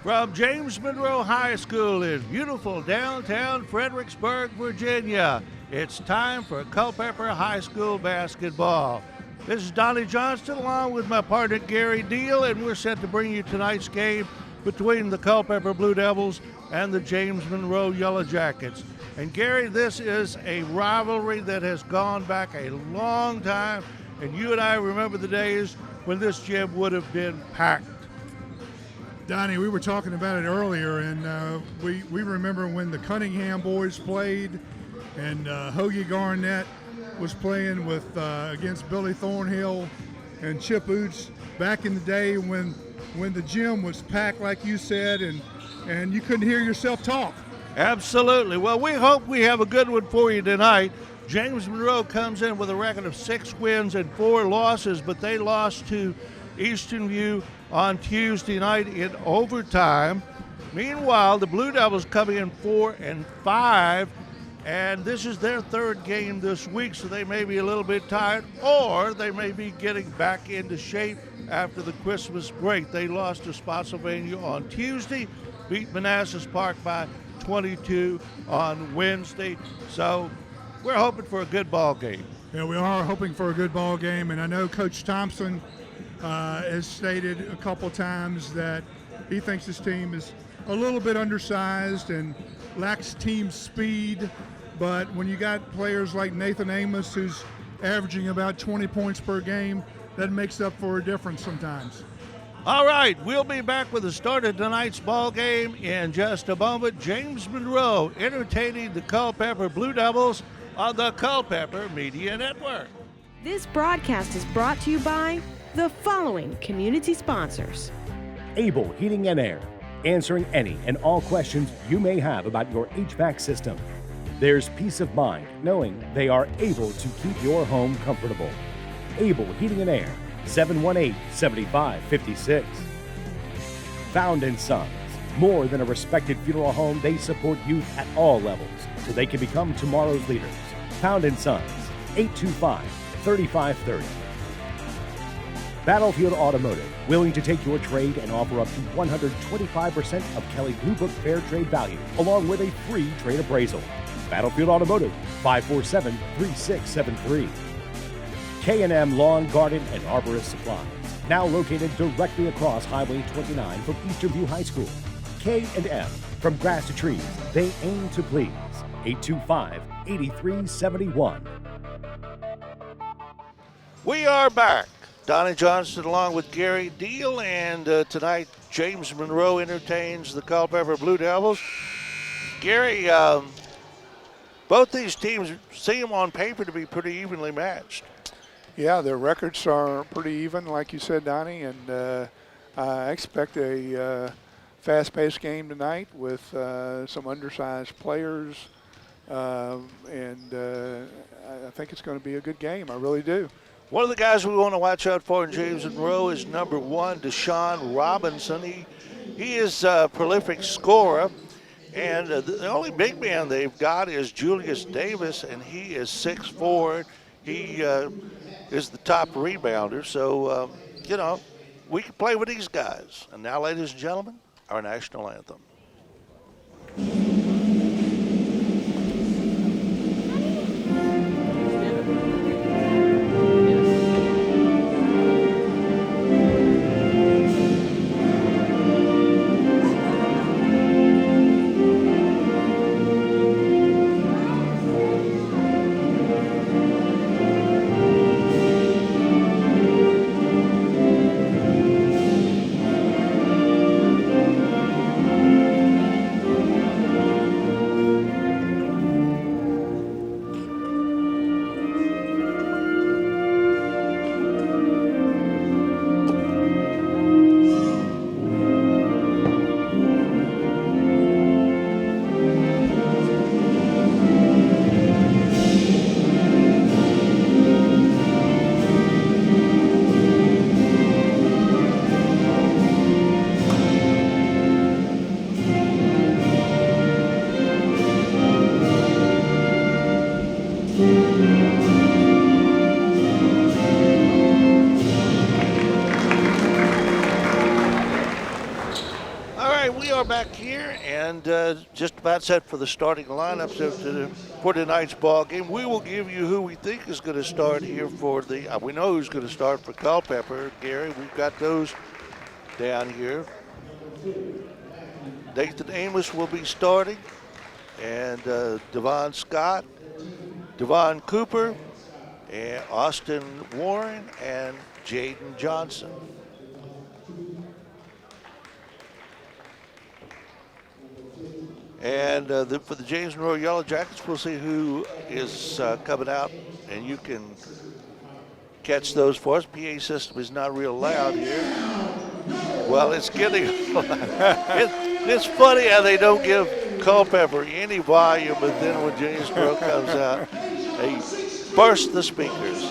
From James Monroe High School in beautiful downtown Fredericksburg, Virginia, it's time for Culpeper High School basketball. This is Donnie Johnston along with my partner Gary Deal, and we're set to bring you tonight's game between the Culpeper Blue Devils and the James Monroe Yellow Jackets. And Gary, this is a rivalry that has gone back a long time, and you and I remember the days when this gym would have been packed. Donnie, we were talking about it earlier, and we remember when the Cunningham boys played, and Hoagie Garnett was playing with against Billy Thornhill and Chip Oots back in the day when the gym was packed, like you said, and you couldn't hear yourself talk. Absolutely. Well, we hope we have a good one for you tonight. James Monroe comes in with a record of 6 wins and 4 losses, but they lost to Eastern View on Tuesday night in overtime. Meanwhile, the Blue Devils coming in 4-5, and this is their 3rd game this week, so they may be a little bit tired, or they may be getting back into shape after the Christmas break. They lost to Spotsylvania on Tuesday, beat Manassas Park by 22 on Wednesday, so we're hoping for a good ball game. Yeah, we are hoping for a good ball game, and I know Coach Thompson has stated a couple times that he thinks his team is a little bit undersized and lacks team speed, but when you got players like Nathan Amos, who's averaging about 20 points per game, that makes up for a difference sometimes. All right, we'll be back with the start of tonight's ball game in just a moment. James Monroe entertaining the Culpeper Blue Devils on the Culpeper Media Network. This broadcast is brought to you by the following community sponsors. Able Heating and Air, answering any and all questions you may have about your HVAC system. There's peace of mind knowing they are able to keep your home comfortable. Able Heating and Air, 718-7556. Found & Sons, more than a respected funeral home, they support youth at all levels so they can become tomorrow's leaders. Found & Sons, 825-3530. Battlefield Automotive, willing to take your trade and offer up to 125% of Kelly Blue Book Fair Trade value, along with a free trade appraisal. Battlefield Automotive, 547-3673. K&M Lawn, Garden, and Arborist Supplies, now located directly across Highway 29 from Eastern View High School. K&M, from grass to trees, they aim to please. 825-8371. We are back. Donnie Johnston along with Gary Deal, and tonight James Monroe entertains the Culpeper Blue Devils. Gary, both these teams seem on paper to be pretty evenly matched. Yeah, their records are pretty even, like you said, Donnie, and I expect a fast-paced game tonight with some undersized players, and I think it's going to be a good game. I really do. One of the guys we want to watch out for in James Monroe is number 1, Deshaun Robinson. He is a prolific scorer, and the only big man they've got is Julius Davis, and he is 6'4". He is the top rebounder, so, we can play with these guys. And now, ladies and gentlemen, our national anthem. and just about set for the starting lineups for tonight's ball game. We will give you who we think is going to start here for the. We know who's going to start for Culpeper. Gary, we've got those down here. Nathan Amos will be starting, and Devon Scott, Devon Cooper, and Austin Warren, and Jaden Johnson. And for the James Monroe Yellow Jackets, we'll see who is coming out, and you can catch those for us. PA system is not real loud here. Well, it's getting, it's funny how they don't give Culpeper any volume, but then when James Monroe comes out, they burst the speakers.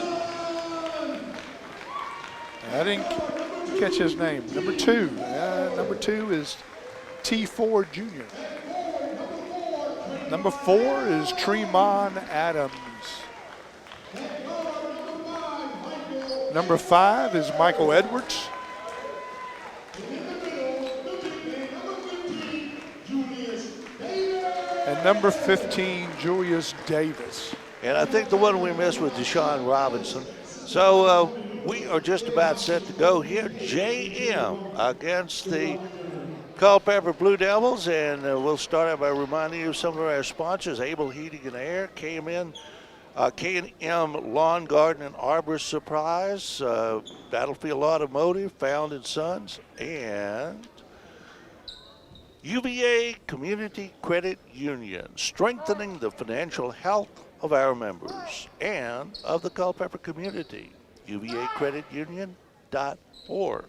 I didn't catch his name. Number 2. Number 2 is T4 Jr. Number 4 is Tremont Adams. Number 5 is Michael Edwards. And number 15, Julius Davis. And I think the one we missed was Deshaun Robinson. So we are just about set to go here. JM against the Culpeper Blue Devils, and we'll start out by reminding you of some of our sponsors: Able Heating and Air, K&M Lawn, Garden, and Arbor Supplies, Battlefield Automotive, Found & Sons, and UVA Community Credit Union, strengthening the financial health of our members and of the Culpeper community. UVACreditUnion.org.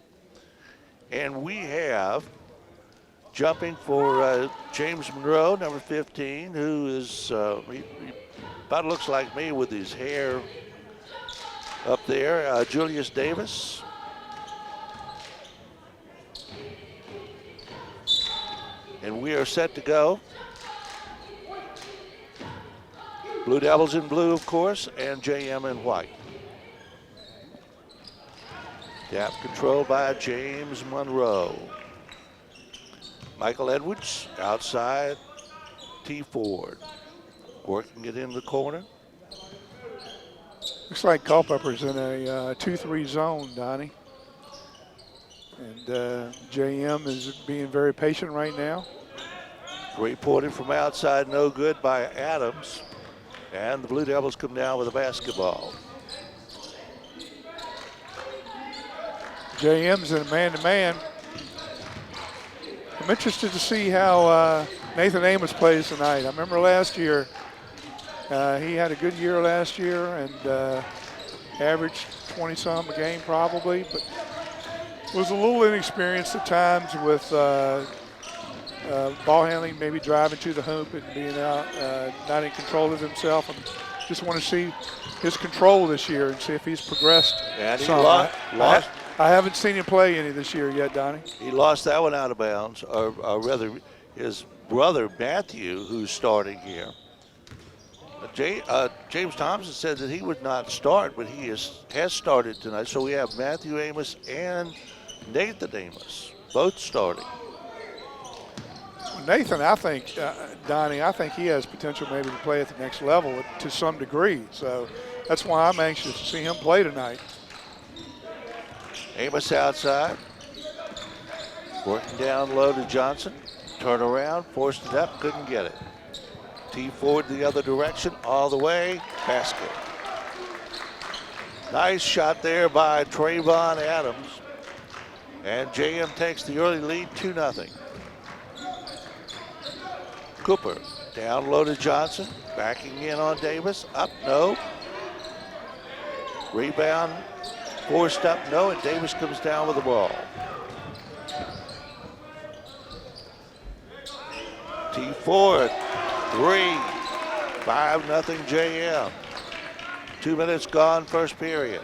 And we have, jumping for James Monroe, number 15, who is, he about looks like me with his hair up there, Julius Davis. And we are set to go. Blue Devils in blue, of course, and JM in white. Tap control by James Monroe. Michael Edwards outside T Ford. Working it in the corner. Looks like Culpeper's in a 2-3 zone, Donnie. And JM is being very patient right now. Reported from outside, no good by Adams. And the Blue Devils come down with a basketball. JM's in a man-to-man. I'm interested to see how Nathan Amos plays tonight. I remember last year, he had a good year last year and averaged 20-some a game probably, but was a little inexperienced at times with ball handling, maybe driving to the hoop and being out, not in control of himself. And just want to see his control this year and see if he's progressed. And he some. lost. I haven't seen him play any this year yet, Donnie. He lost that one out of bounds, or rather his brother Matthew, who's starting here. James Thompson said that he would not start, but he has started tonight. So we have Matthew Amos and Nathan Amos, both starting. Nathan, I think, Donnie, I think he has potential maybe to play at the next level to some degree. So that's why I'm anxious to see him play tonight. Amos outside. Working down low to Johnson. Turn around, forced it up, couldn't get it. T forward the other direction, all the way, basket. Nice shot there by Trayvon Adams. And JM takes the early lead, 2-0. Cooper down low to Johnson, backing in on Davis, up, no. Rebound, forced up, no, and Davis comes down with the ball. T Ford, 3, 5-0 JM. 2 minutes gone, first period.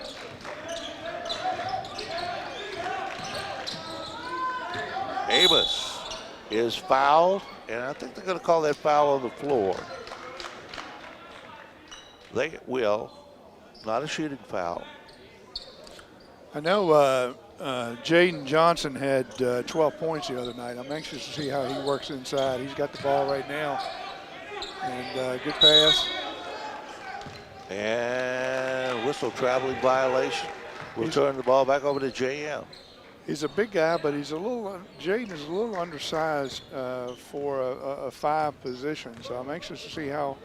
Amos is fouled, and I think they're going to call that foul on the floor. They will, not a shooting foul. I know Jaden Johnson had 12 points the other night. I'm anxious to see how he works inside. He's got the ball right now. And good pass. And whistle, traveling violation. We'll turn the ball back over to JM. He's a big guy, but Jaden is a little undersized for a 5 position. So I'm anxious to see how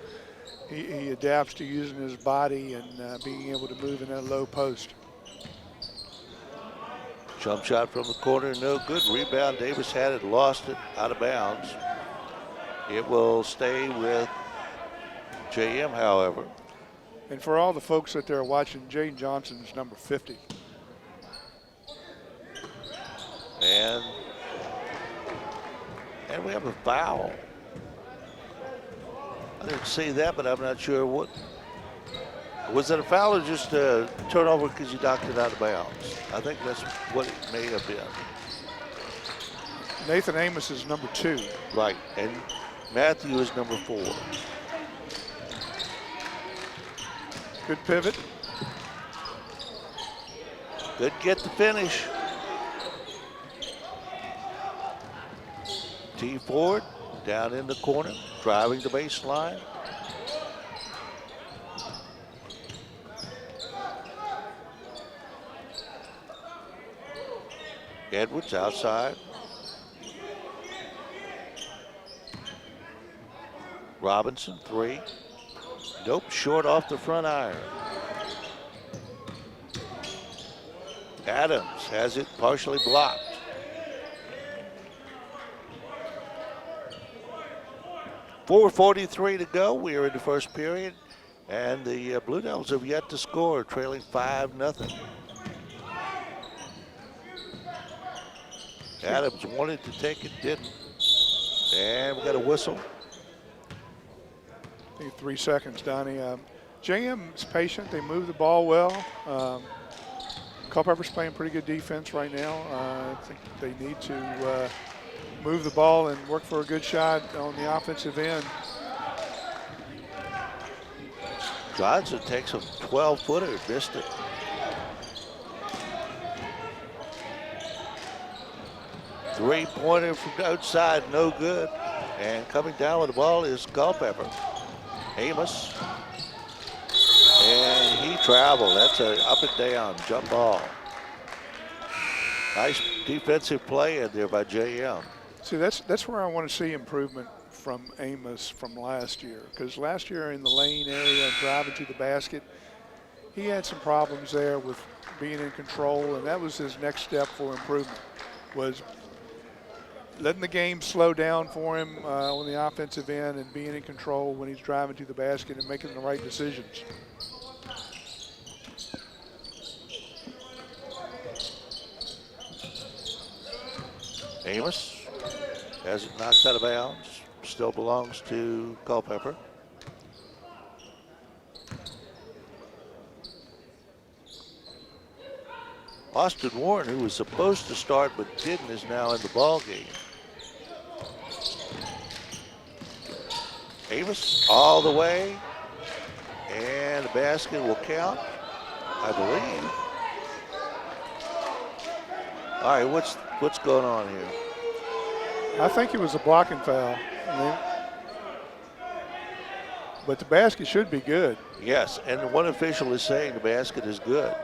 he adapts to using his body and being able to move in that low post. Jump shot from the corner, no good. Rebound, Davis had it, lost it, out of bounds. It will stay with JM, however. And for all the folks that are watching, Jaden Johnson is number 50. And we have a foul. I didn't see that, but I'm not sure what. Was it a foul or just a turnover because you knocked it out of bounds? I think that's what it may have been. Nathan Amos is number 2. Right, and Matthew is number 4. Good pivot. Good get the finish. T. Ford down in the corner, driving the baseline. Edwards outside. Robinson, 3. Nope, short off the front iron. Adams has it partially blocked. .443 to go. We are in the first period, and the Blue Devils have yet to score, trailing 5-0. Adams wanted to take it, didn't. And we got a whistle. I think 3 seconds, Donnie. JM's patient. They move the ball well. Culpeper's playing pretty good defense right now. I think they need to move the ball and work for a good shot on the offensive end. Johnson takes a 12-footer, missed it. Three-pointer from outside, no good. And coming down with the ball is Culpeper. Amos. And he traveled. That's a up and down jump ball. Nice defensive play in there by JM. See, that's where I want to see improvement from Amos from last year. Because last year in the lane area and driving to the basket, he had some problems there with being in control, and that was his next step for improvement, was letting the game slow down for him on the offensive end and being in control when he's driving to the basket and making the right decisions. Amos has it knocked out of bounds. Still belongs to Culpeper. Austin Warren, who was supposed to start but didn't, is now in the ball game. Amos all the way, and the basket will count, I believe. All right, what's going on here? I think it was a blocking foul. But the basket should be good. Yes, and one official is saying the basket is good.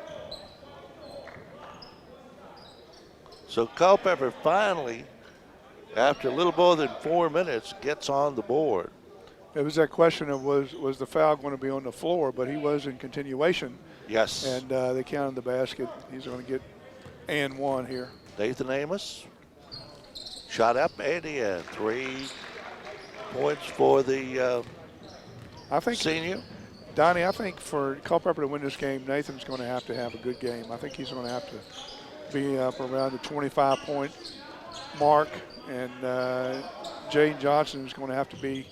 So Culpeper finally, after a little more than 4 minutes, gets on the board. It was that question of was the foul going to be on the floor, but he was in continuation. Yes. And they counted the basket. He's going to get and 1 here. Nathan Amos, shot up and in. 3 points for the senior. Donnie, I think for Culpeper to win this game, Nathan's going to have a good game. I think he's going to have to be up around the 25-point mark, and Jaden Johnson is going to have to be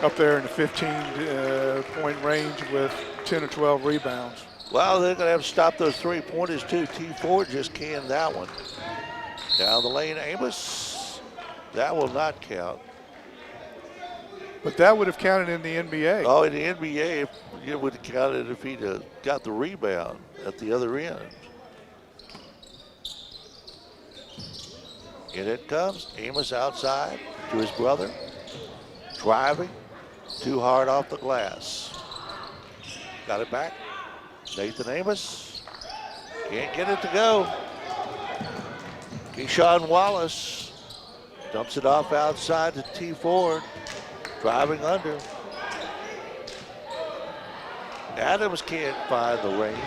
up there in the 15-point range with 10 or 12 rebounds. Well, they're going to have to stop those 3-pointers too. T. Ford just canned that one. Down the lane, Amos. That will not count. But that would have counted in the NBA. Oh, in the NBA, it would have counted if he'd got the rebound at the other end. In it comes. Amos outside to his brother. Driving. Too hard off the glass. Got it back. Nathan Amos. Can't get it to go. Keyshawn Wallace dumps it off outside to T. Ford. Driving under. Adams can't find the range.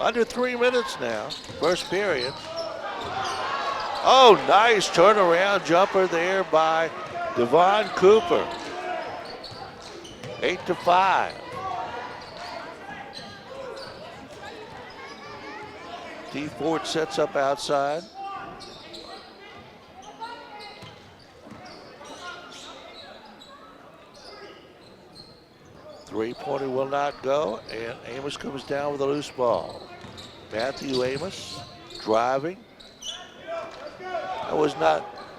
Under 3 minutes now, first period. Oh, nice turnaround jumper there by Devon Cooper. 8-5. T. Ford sets up outside. Three-pointer will not go, and Amos comes down with a loose ball. Matthew Amos driving.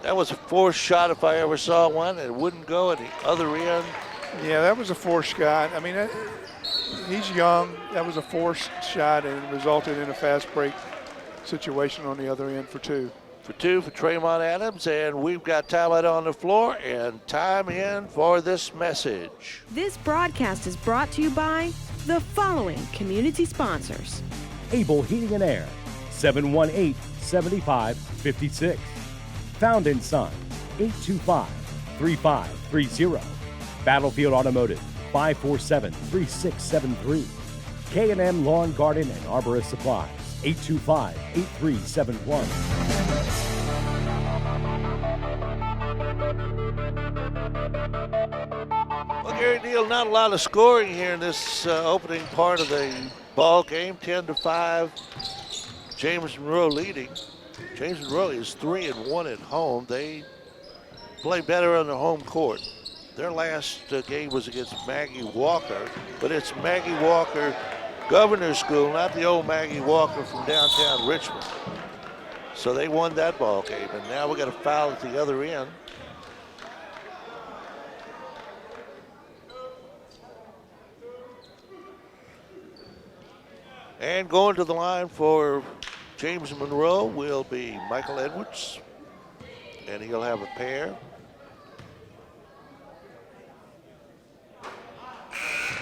That was a forced shot if I ever saw one. It wouldn't go at the other end. Yeah, that was a forced shot. I mean, he's young. That was a forced shot and it resulted in a fast break situation on the other end for two. For two for Tremont Adams, and we've got time out on the floor and time in for this message. This broadcast is brought to you by the following community sponsors. Able Heating and Air, 718-7556. Found in Son, 825-3530. Battlefield Automotive, 547-3673. K&M Lawn, Garden, and Arborist Supplies, 825-8371. Well, Gary Neal, not a lot of scoring here in this opening part of the ball game. 10-5. James Monroe leading. James Monroe is 3-1 at home. They play better on their home court. Their last game was against Maggie Walker, but it's Maggie Walker Governor's School, not the old Maggie Walker from downtown Richmond. So they won that ball game, and now we got a foul at the other end. And going to the line for James Monroe will be Michael Edwards, and he'll have a pair.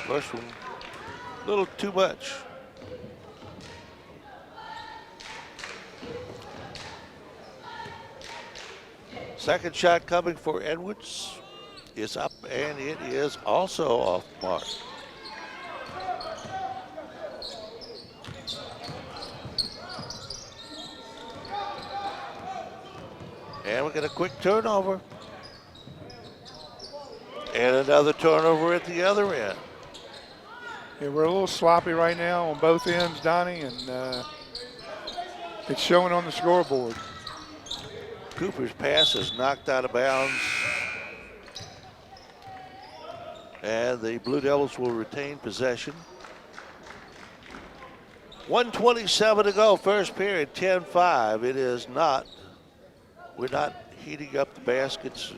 First one, a little too much. Second shot coming for Edwards is up, and it is also off mark. And we get a quick turnover. And another turnover at the other end. Yeah, we're a little sloppy right now on both ends, Donnie, and it's showing on the scoreboard. Cooper's pass is knocked out of bounds. And the Blue Devils will retain possession. 1:27 to go, first period, 10-5. It is not. We're not heating up the baskets,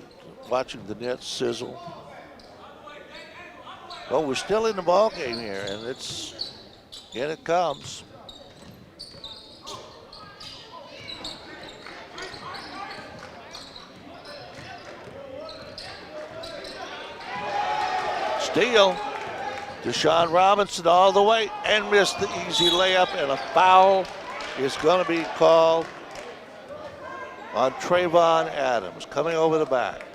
watching the net sizzle. Well, we're still in the ball game here, and in it comes. Steal. Deshaun Robinson all the way and missed the easy layup, and a foul is going to be called on Trayvon Adams coming over the back.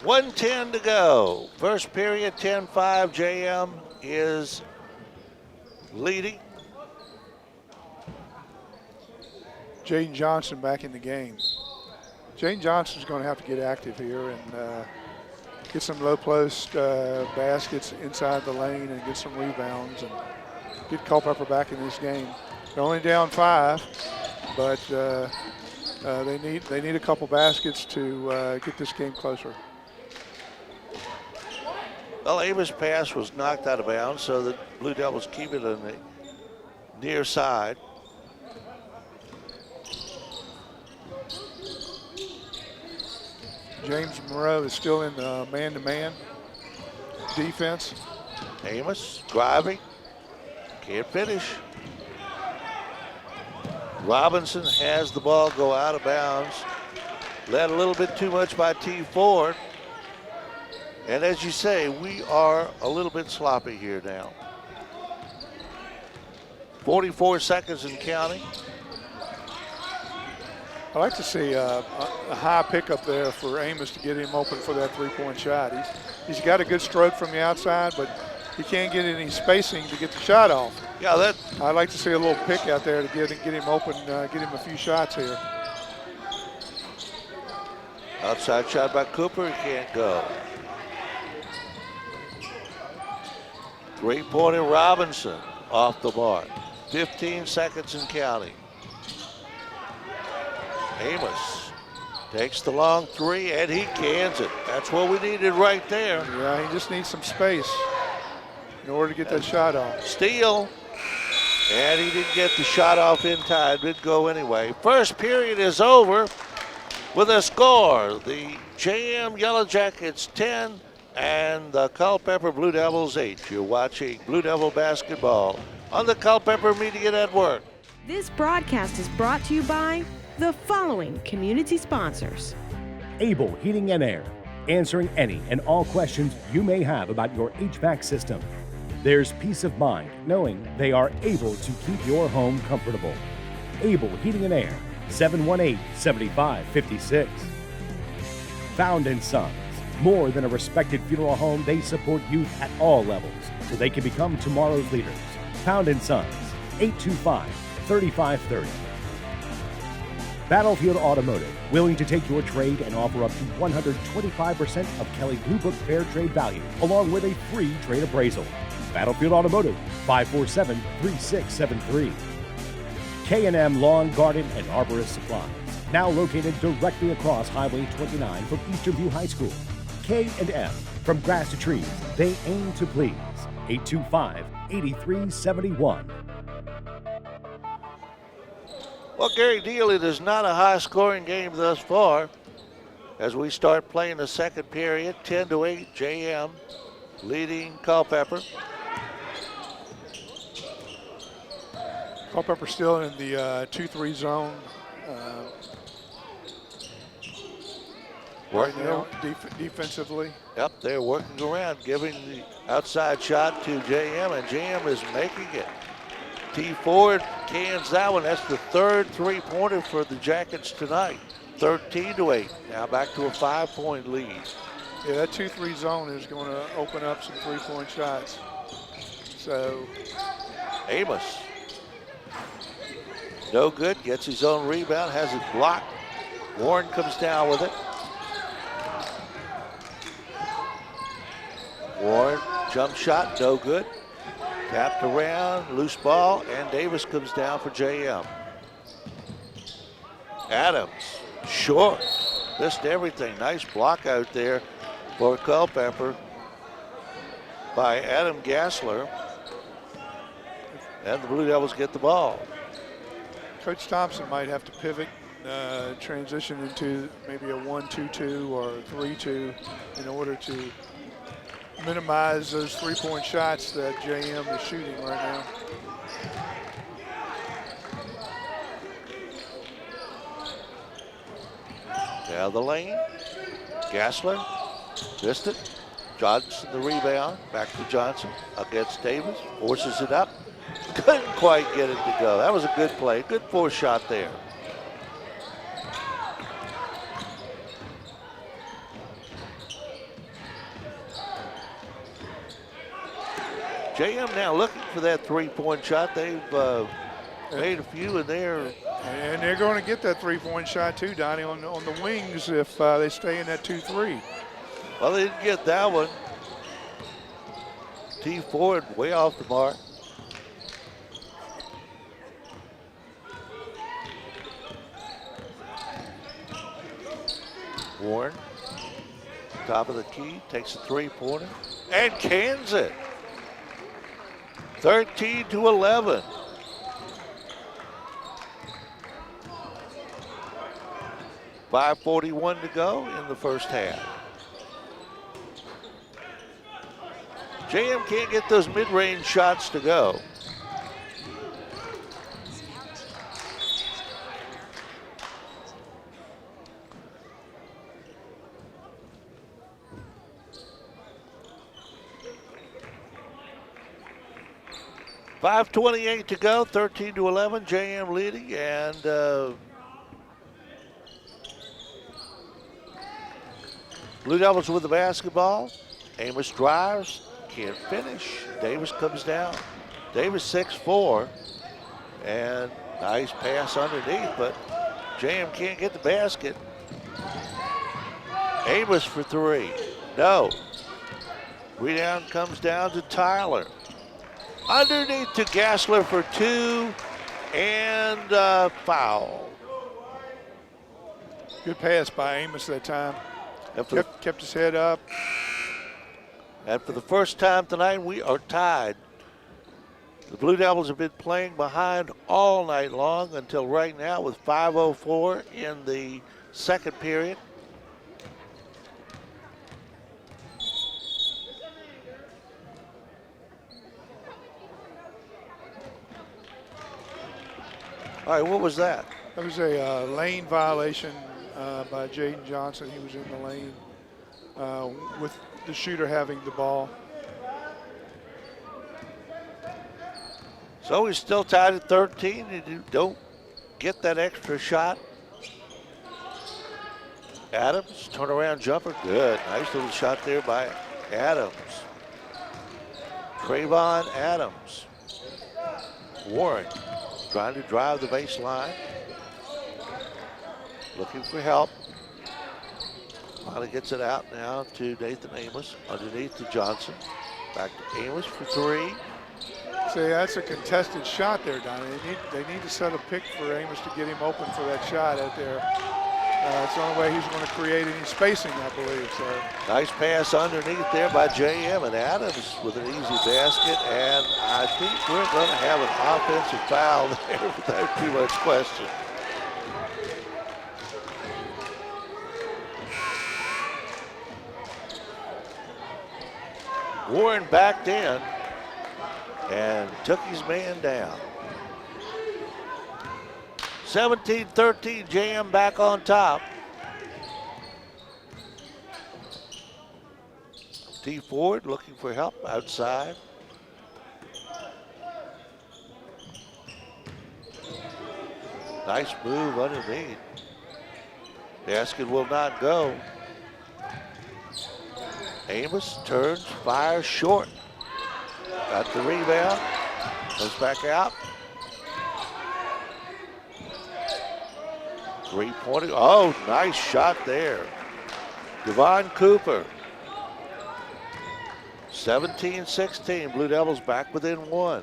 .110 to go. First period, 10-5. JM is leading. Jaden Johnson back in the game. Jaden Johnson's going to have to get active here and get some low post baskets inside the lane and get some rebounds and get Culpeper back in this game. They're only down 5, but they need a couple baskets to get this game closer. Well, Amos' pass was knocked out of bounds, so the Blue Devils keep it on the near side. James Monroe is still in the man-to-man. defense. Amos driving, can't finish. Robinson has the ball go out of bounds. Led a little bit too much by T. Ford. And as you say, we are a little bit sloppy here now. 44 seconds and counting. I'd like to see a high pickup there for Amos to get him open for that three-point shot. He's got a good stroke from the outside, but he can't get any spacing to get the shot off. Yeah, I'd like to see a little pick out there to get him open, get him a few shots here. outside shot by Cooper, he can't go. Three-pointer Robinson off the mark. 15 seconds and counting. Amos takes the long three, and he cans it. That's what we needed right there. Yeah, he just needs some space in order to get that shot off. Steal, and he didn't get the shot off in time. Did go anyway. First period is over with a score. The JM Yellow Jackets 10 and the Culpeper Blue Devils 8. You're watching Blue Devil basketball on the Culpeper Media Network. This broadcast is brought to you by the following community sponsors. Able Heating and Air, answering any and all questions you may have about your HVAC system. There's peace of mind knowing they are able to keep your home comfortable. Able Heating and Air, 718-7556. Found & Sons, more than a respected funeral home, they support youth at all levels so they can become tomorrow's leaders. Found & Sons, 825-3530. Battlefield Automotive, willing to take your trade and offer up to 125% of Kelley Blue Book Fair Trade value, along with a free trade appraisal. Battlefield Automotive, 547-3673. K&M Lawn, Garden, and Arborist Supplies, now located directly across Highway 29 from Eastern View High School. K&M, from grass to trees, they aim to please. 825-8371. Well, Gary Deal, it is not a high-scoring game thus far. As we start playing the second period, 10-8, JM leading Culpeper. Culpeper still in the 2-3 zone. Right now, defensively. Yep, they're working around, giving the outside shot to JM, and JM is making it. T. Ford cans that one. That's the third three-pointer for the Jackets tonight. 13-8. Now back to a 5-point lead. Yeah, that 2-3 zone is going to open up some three-point shots. So Amos. No good. Gets his own rebound. Has it blocked. Warren comes down with it. Warren, jump shot, no good. Tapped around, loose ball, and Davis comes down for JM. Adams, short, missed everything. Nice block out there for Culpeper by Adam Gassler. And the Blue Devils get the ball. Coach Thompson might have to pivot, transition into maybe a 1-2-2 or a 3-2 in order to minimize those three-point shots that JM is shooting right now. Down the lane. Gassler missed it. Johnson the rebound. Back to Johnson against Davis. Forces it up. Couldn't quite get it to go. That was a good play. Good force shot there. JM now looking for that three-point shot. They've made a few in there. And they're going to get that three-point shot too, Donnie, on the wings if they stay in that 2-3. Well, they didn't get that one. T. Ford way off the mark. Warren, top of the key, takes a three-pointer and cans it. 13-11. .541 to go in the first half. JM can't get those mid-range shots to go. .5:28 to go, 13-11, JM leading, and Blue Devils with the basketball. Amos drives, can't finish. Davis comes down. Davis 6'4", and nice pass underneath, but JM can't get the basket. Amos for three, no. Rebound comes down to Tyler. Underneath to Gassler for two, and foul. Good pass by Amos that time. Kept his head up. And for the first time tonight, we are tied. The Blue Devils have been playing behind all night long until right now with 5:04 in the second period. All right, what was that? That was a lane violation by Jaden Johnson. He was in the lane with the shooter having the ball. So he's still tied at 13. You don't get that extra shot. Adams, turnaround jumper, good. Nice little shot there by Adams. Trayvon Adams. Warren trying to drive the baseline. Looking for help. Finally gets it out now to Nathan Amos. Underneath to Johnson. Back to Amos for three. See, that's a contested shot there, Donnie. They need to set a pick for Amos to get him open for that shot out there. It's the only way he's going to create any spacing, I believe. So nice pass underneath there by JM, and Adams with an easy basket. And I think we're going to have an offensive foul there without too much question. Warren backed in and took his man down. 17-13, JM back on top. T. Ford looking for help outside. Nice move underneath. Basket will not go. Amos turns, fires short. Got the rebound, goes back out. Three-pointer, oh, nice shot there. Devon Cooper. 17-16, Blue Devils back within one.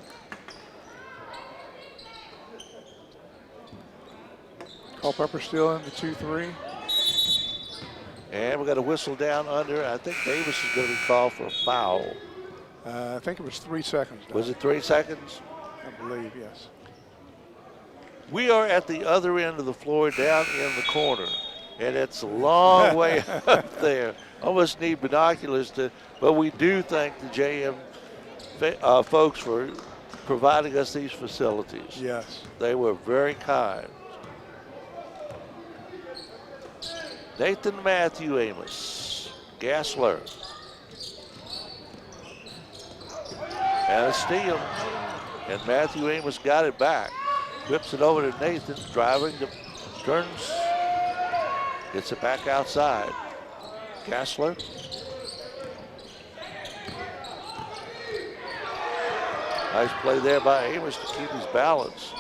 Culpeper still in the 2-3. And we got a whistle down under. I think Davis is going to be called for a foul. I think it was 3 seconds. Was it 3 seconds? I believe, yes. We are at the other end of the floor down in the corner. And it's a long way up there. Almost need binoculars to, but we do thank the JM folks for providing us these facilities. Yes. They were very kind. Nathan Matthew Amos. Gassler. And a steal. And Matthew Amos got it back. Whips it over to Nathan, driving, turns, gets it back outside. Gassler. Nice play there by Amos to keep his balance.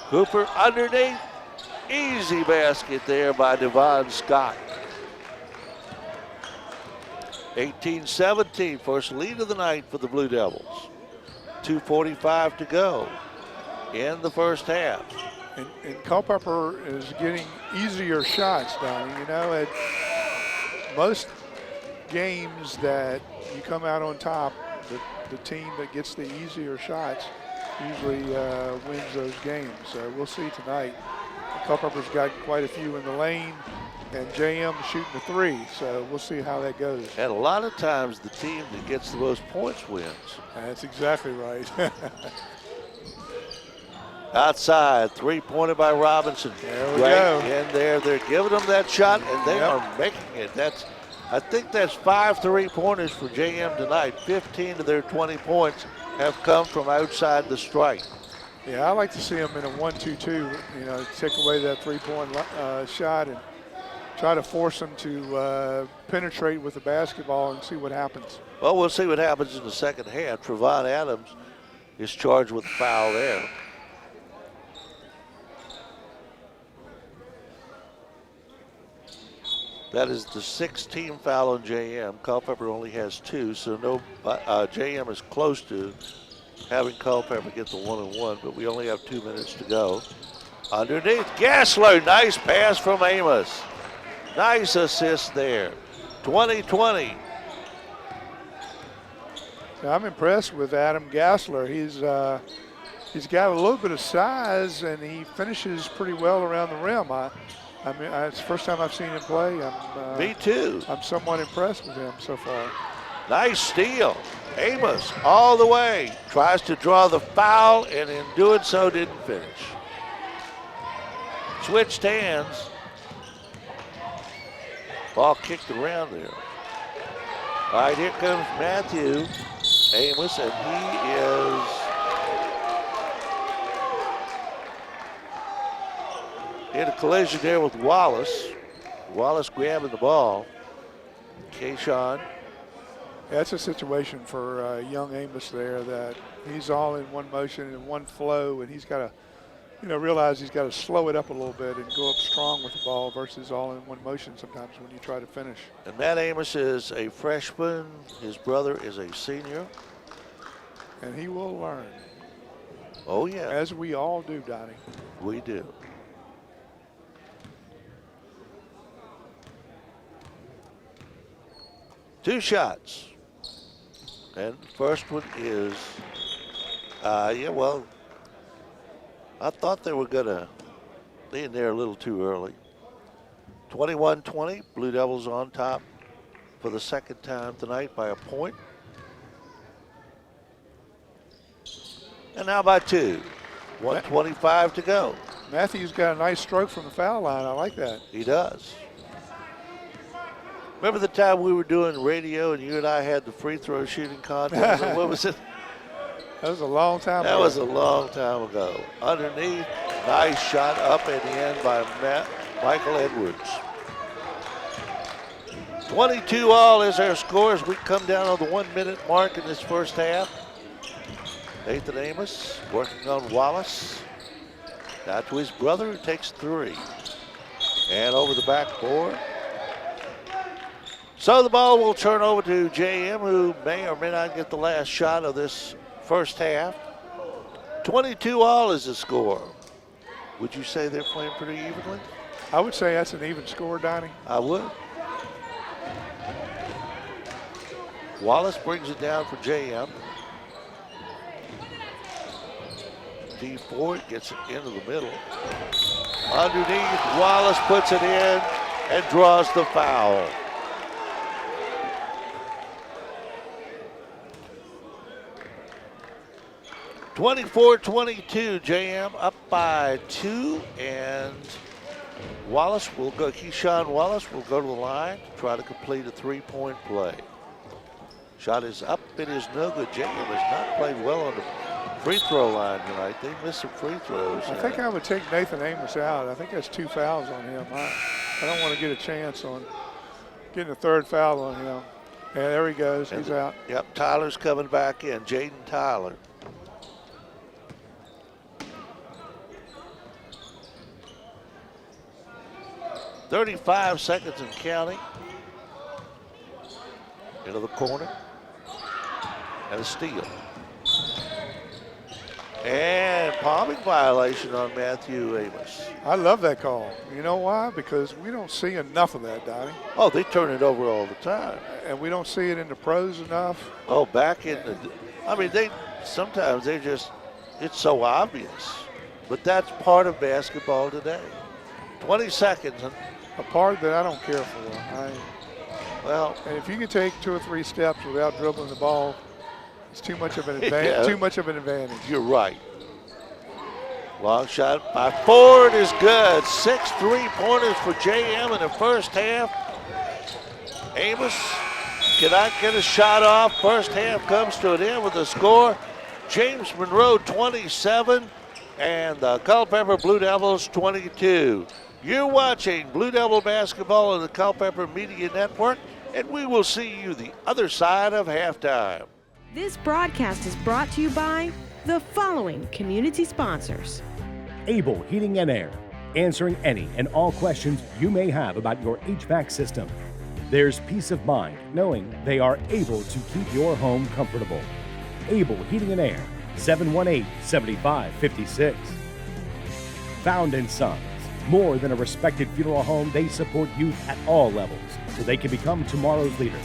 Cooper underneath. Easy basket there by Devon Scott. 18-17, first lead of the night for the Blue Devils. 2:45 to go in the first half. And Culpeper is getting easier shots, Donnie. You know, at most games that you come out on top, the team that gets the easier shots usually wins those games. So we'll see tonight. Culpeper's got quite a few in the lane. and JM shooting the 3. So we'll see how that goes. And a lot of times the team that gets the most points wins. That's exactly right. Outside, three-pointer by Robinson. There we go. In there, they're giving them that shot, and they are making it. I think that's 5 three-pointers for JM tonight. 15 of their 20 points have come from outside the stripe. Yeah, I like to see them in a 1-2-2. Take away that three-point shot and try to force them to penetrate with the basketball and see what happens. Well, we'll see what happens in the second half. Trevon Adams is charged with a foul there. That is the 6th team foul on JM. Culpeper only has 2, so JM is close to having Culpeper get the 1-and-1, but we only have 2 minutes to go. Underneath, Gassler, nice pass from Amos. Nice assist there. 20-20. I'm impressed with Adam Gassler. He's got a little bit of size, and he finishes pretty well around the rim. It's the first time I've seen him play. Me too. I'm somewhat impressed with him so far. Nice steal. Amos all the way. Tries to draw the foul, and in doing so didn't finish. Switched hands. Ball kicked around there. All right, here comes Matthew Amos, and he is in a collision there with Wallace. Wallace grabbing the ball. Kayshawn. That's a situation for young Amos there that he's all in one motion and one flow, and he's got to, realize he's got to slow it up a little bit and go up strong with the ball versus all in one motion sometimes when you try to finish. And Matt Amos is a freshman. His brother is a senior. And he will learn. Oh, yeah. As we all do, Donnie. We do. Two shots. And the first one is, I thought they were going to be in there a little too early. 21-20, Blue Devils on top for the second time tonight by a point. And now by 2. 1:25 to go. Matthew's got a nice stroke from the foul line. I like that. He does. Remember the time we were doing radio and you and I had the free throw shooting contest? What was it? That was a long time ago. That was a long time ago. Underneath, nice shot up and in by Michael Edwards. 22 all is our score as we come down on the 1 minute mark in this first half. Nathan Amos working on Wallace. Now to his brother who takes 3. And over the backboard. So the ball will turn over to JM, who may or may not get the last shot of this first half. 22 all is the score. Would you say they're playing pretty evenly? I would say that's an even score, Donnie. I would. Wallace brings it down for JM. D4 gets it into the middle. Underneath, Wallace puts it in and draws the foul. (24-22), JM up by 2, and Wallace will go. Keyshawn Wallace will go to the line to try to complete a 3-point play. Shot is up, it is no good. JM has not played well on the free throw line tonight. They missed some free throws. I think I would take Nathan Amos out. I think that's 2 fouls on him. I don't want to get a chance on getting a 3rd foul on him. Yeah, there he goes. He's out. Yep, Tyler's coming back in. Jaden Tyler. .35 seconds and counting. Into the corner. And a steal. And palming violation on Matthew Amos. I love that call. You know why? Because we don't see enough of that, Donnie. Oh, they turn it over all the time. And we don't see it in the pros enough. Oh, back in the, sometimes they just, it's so obvious. But that's part of basketball today. 20 seconds. a part that I don't care for. And if you can take 2 or 3 steps without dribbling the ball, it's too much of an advantage. Yeah. Too much of an advantage. You're right. Long shot by Ford is good. 6 3-pointers for JM in the first half. Amos cannot get a shot off. First half comes to an end with a score. James Monroe 27 and the Culpeper Blue Devils 22. You're watching Blue Devil basketball on the Culpeper Media Network, and we will see you the other side of halftime. This broadcast is brought to you by the following community sponsors. Able Heating and Air, answering any and all questions you may have about your HVAC system. There's peace of mind knowing they are able to keep your home comfortable. Able Heating and Air, 718-7556. Found & Sons, more than a respected funeral home, they support youth at all levels so they can become tomorrow's leaders.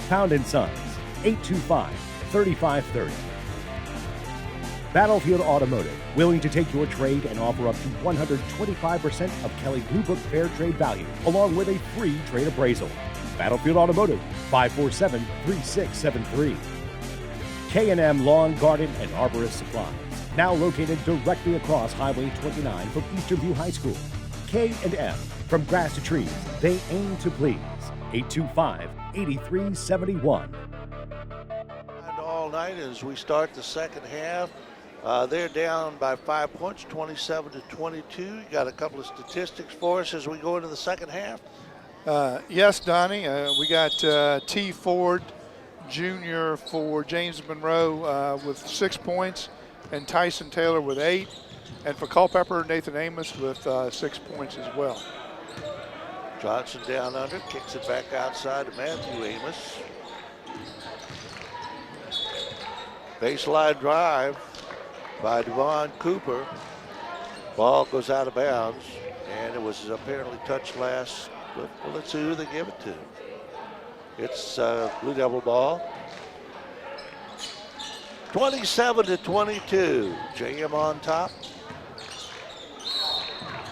Found & Sons, 825-3530. Battlefield Automotive, willing to take your trade and offer up to 125% of Kelley Blue Book Fair Trade value, along with a free trade appraisal. Battlefield Automotive, 547-3673. K&M Lawn, Garden, and Arborist Supplies, now located directly across Highway 29 from Eastern View High School. K&M, from grass to trees, they aim to please. 825-8371. And all night as we start the second half. They're down by 5 points, 27-22. You got a couple of statistics for us as we go into the second half? Yes, Donnie. We got T. Ford Jr. for James Monroe with 6 points, and Tyson Taylor with 8. And for Culpeper, Nathan Amos with 6 points as well. Johnson down under, kicks it back outside to Matthew Amos. Baseline drive by Devon Cooper. Ball goes out of bounds, and it was apparently touched last. Well, let's see who they give it to. It's Blue Devil ball. 27-22. JM on top.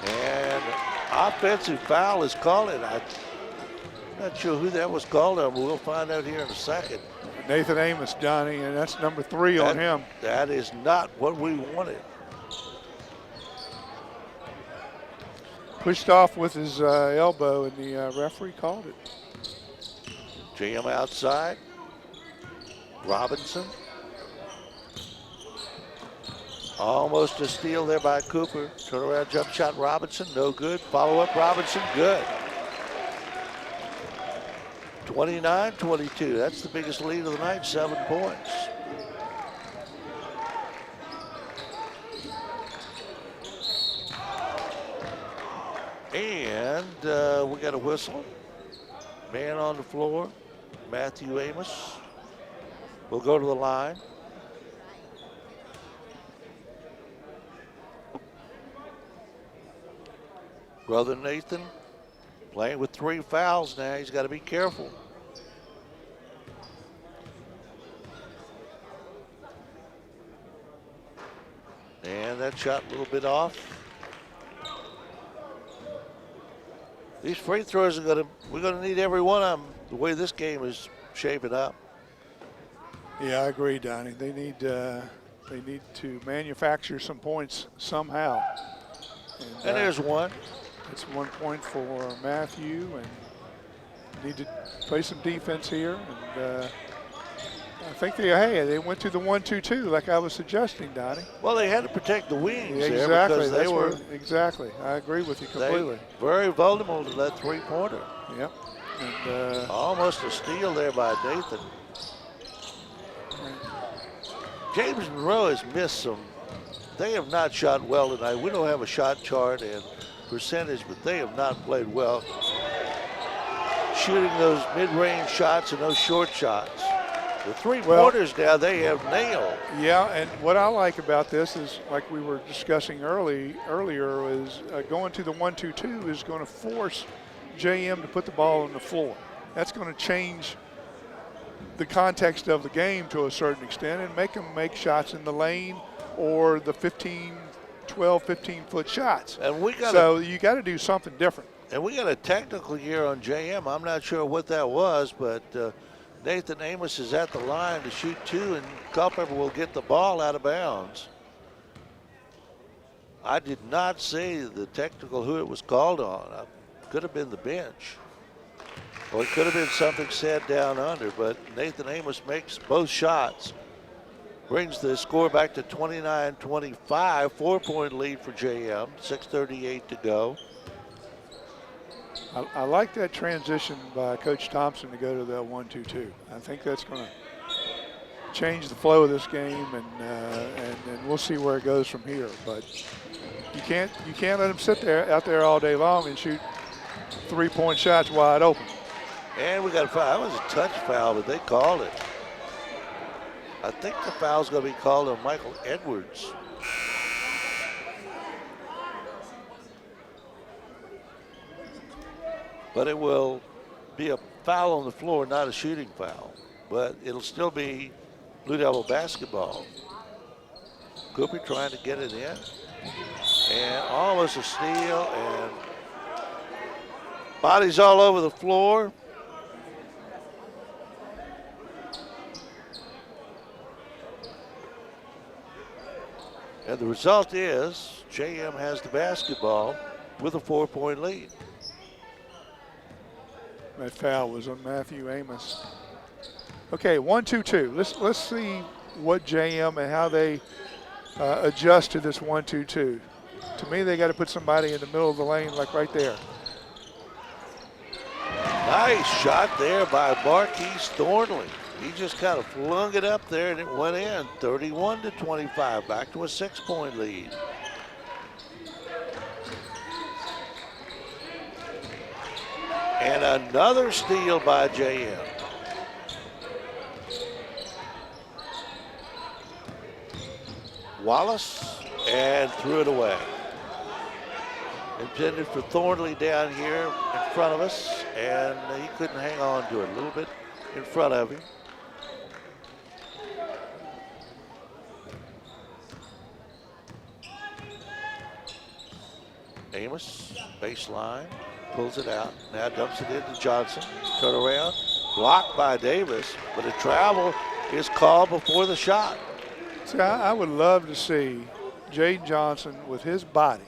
And offensive foul is called. I'm not sure who that was called on, but we'll find out here in a second. Nathan Amos, Donnie, and that's number 3 on him. That is not what we wanted. Pushed off with his elbow, and the referee called it. JM outside. Robinson. Almost a steal there by Cooper. Turnaround jump shot Robinson, no good. Follow up Robinson, good. 29-22, that's the biggest lead of the night, 7 points. And we got a whistle. Man on the floor, Matthew Amos. We'll go to the line. Brother Nathan playing with 3 fouls now. He's got to be careful. And that shot a little bit off. These free throws we're gonna need every one of them the way this game is shaping up. Yeah, I agree, Donnie. They need to manufacture some points somehow. And there's one. It's 1 point for Matthew, and need to play some defense here. And I think they went to the 1-2-2 like I was suggesting, Donnie. Well, they had to protect the wings exactly. there because they were exactly. I agree with you completely. Very vulnerable to that 3-pointer. Yep. And almost a steal there by Nathan. James Monroe has missed some. They have not shot well tonight. We don't have a shot chart and percentage, but they have not played well. Shooting those mid-range shots and those short shots. The 3-pointers now they have nailed. Yeah, and what I like about this is, like we were discussing earlier, is going to the 1-2-2 is going to force JM to put the ball on the floor. That's going to change the context of the game to a certain extent and make them make shots in the lane or the 15-foot shots. And so you got to do something different. And we got a technical here on JM. I'm not sure what that was, but Nathan Amos is at the line to shoot 2, and Culpeper will get the ball out of bounds. I did not see the technical who it was called on. It could have been the bench. Or it could have been something said down under, but Nathan Amos makes both shots. Brings the score back to 29-25, 4-point lead for JM, 6:38 to go. I like that transition by Coach Thompson to go to the 1-2-2. I think that's going to change the flow of this game, and we'll see where it goes from here. But you can't let them sit out there all day long and shoot 3-point shots wide open. And we got a foul. That was a touch foul, but they called it. I think the foul's going to be called on Michael Edwards. But it will be a foul on the floor, not a shooting foul. But it'll still be Blue Devil basketball. Cooper trying to get it in. And almost a steal, and bodies all over the floor. And the result is JM has the basketball with a 4-point lead. That foul was on Matthew Amos. Okay, 1-2-2. Let's see what JM and how they adjust to this 1-2-2. To me, they got to put somebody in the middle of the lane, like right there. Nice shot there by Marquise Thornley. He just kind of flung it up there and it went in. 31-25, back to a 6-point lead. And another steal by JM. Wallace, and threw it away. Intended for Thornley down here in front of us, and he couldn't hang on to it. A little bit in front of him. Amos, baseline, pulls it out, now dumps it into Johnson. Turn around, blocked by Davis, but a travel is called before the shot. See, I would love to see Jaden Johnson with his body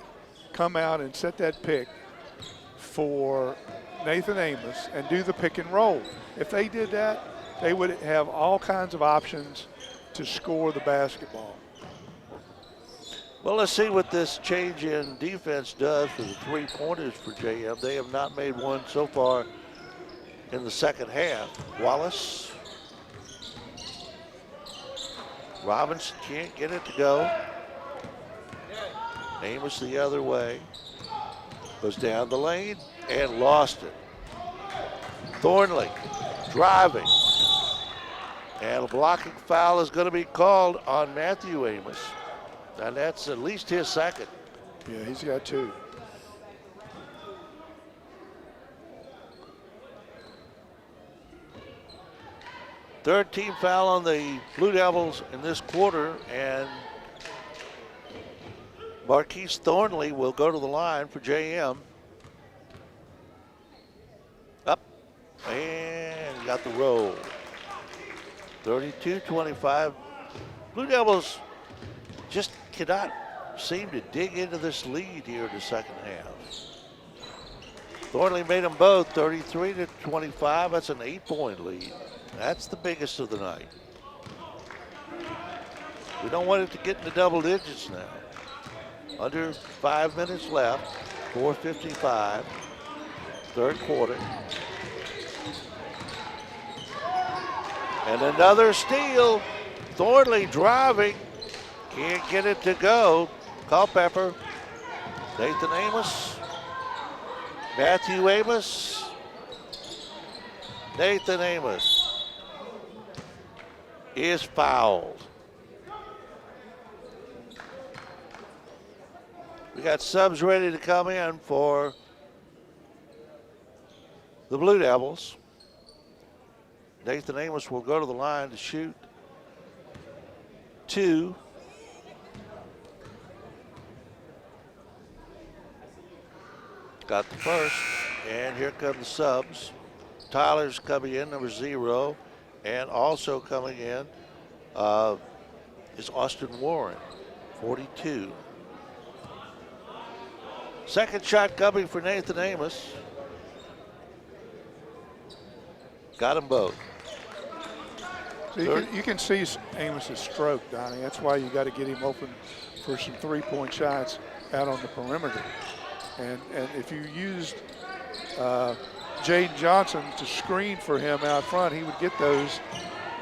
come out and set that pick for Nathan Amos and do the pick and roll. If they did that, they would have all kinds of options to score the basketball. Well, let's see what this change in defense does for the 3-pointers for JM. They have not made one so far in the second half. Wallace. Robinson can't get it to go. Amos the other way. Goes down the lane and lost it. Thornley driving. And a blocking foul is going to be called on Matthew Amos. And that's at least his second. Yeah, he's got 2. Third team foul on the Blue Devils in this quarter, and Marquise Thornley will go to the line for JM. Up, and got the roll. 32-25. Blue Devils just cannot seem to dig into this lead here in the second half. Thornley made them both 33-25. That's an 8-point lead. That's the biggest of the night. We don't want it to get into double digits now. Under 5 minutes left, 4:55, third quarter. And another steal. Thornley driving. Can't get it to go. Culpeper. Nathan Amos. Matthew Amos. Nathan Amos is fouled. We got subs ready to come in for the Blue Devils. Nathan Amos will go to the line to shoot 2. got the first. And here come the subs. Tyler's coming in, number 0. And also coming in is Austin Warren, 42. Second shot coming for Nathan Amos. Got them both. So you can see Amos's stroke, Donnie. That's why you got to get him open for some three-point shots out on the perimeter. And if you used Jaden Johnson to screen for him out front, he would get those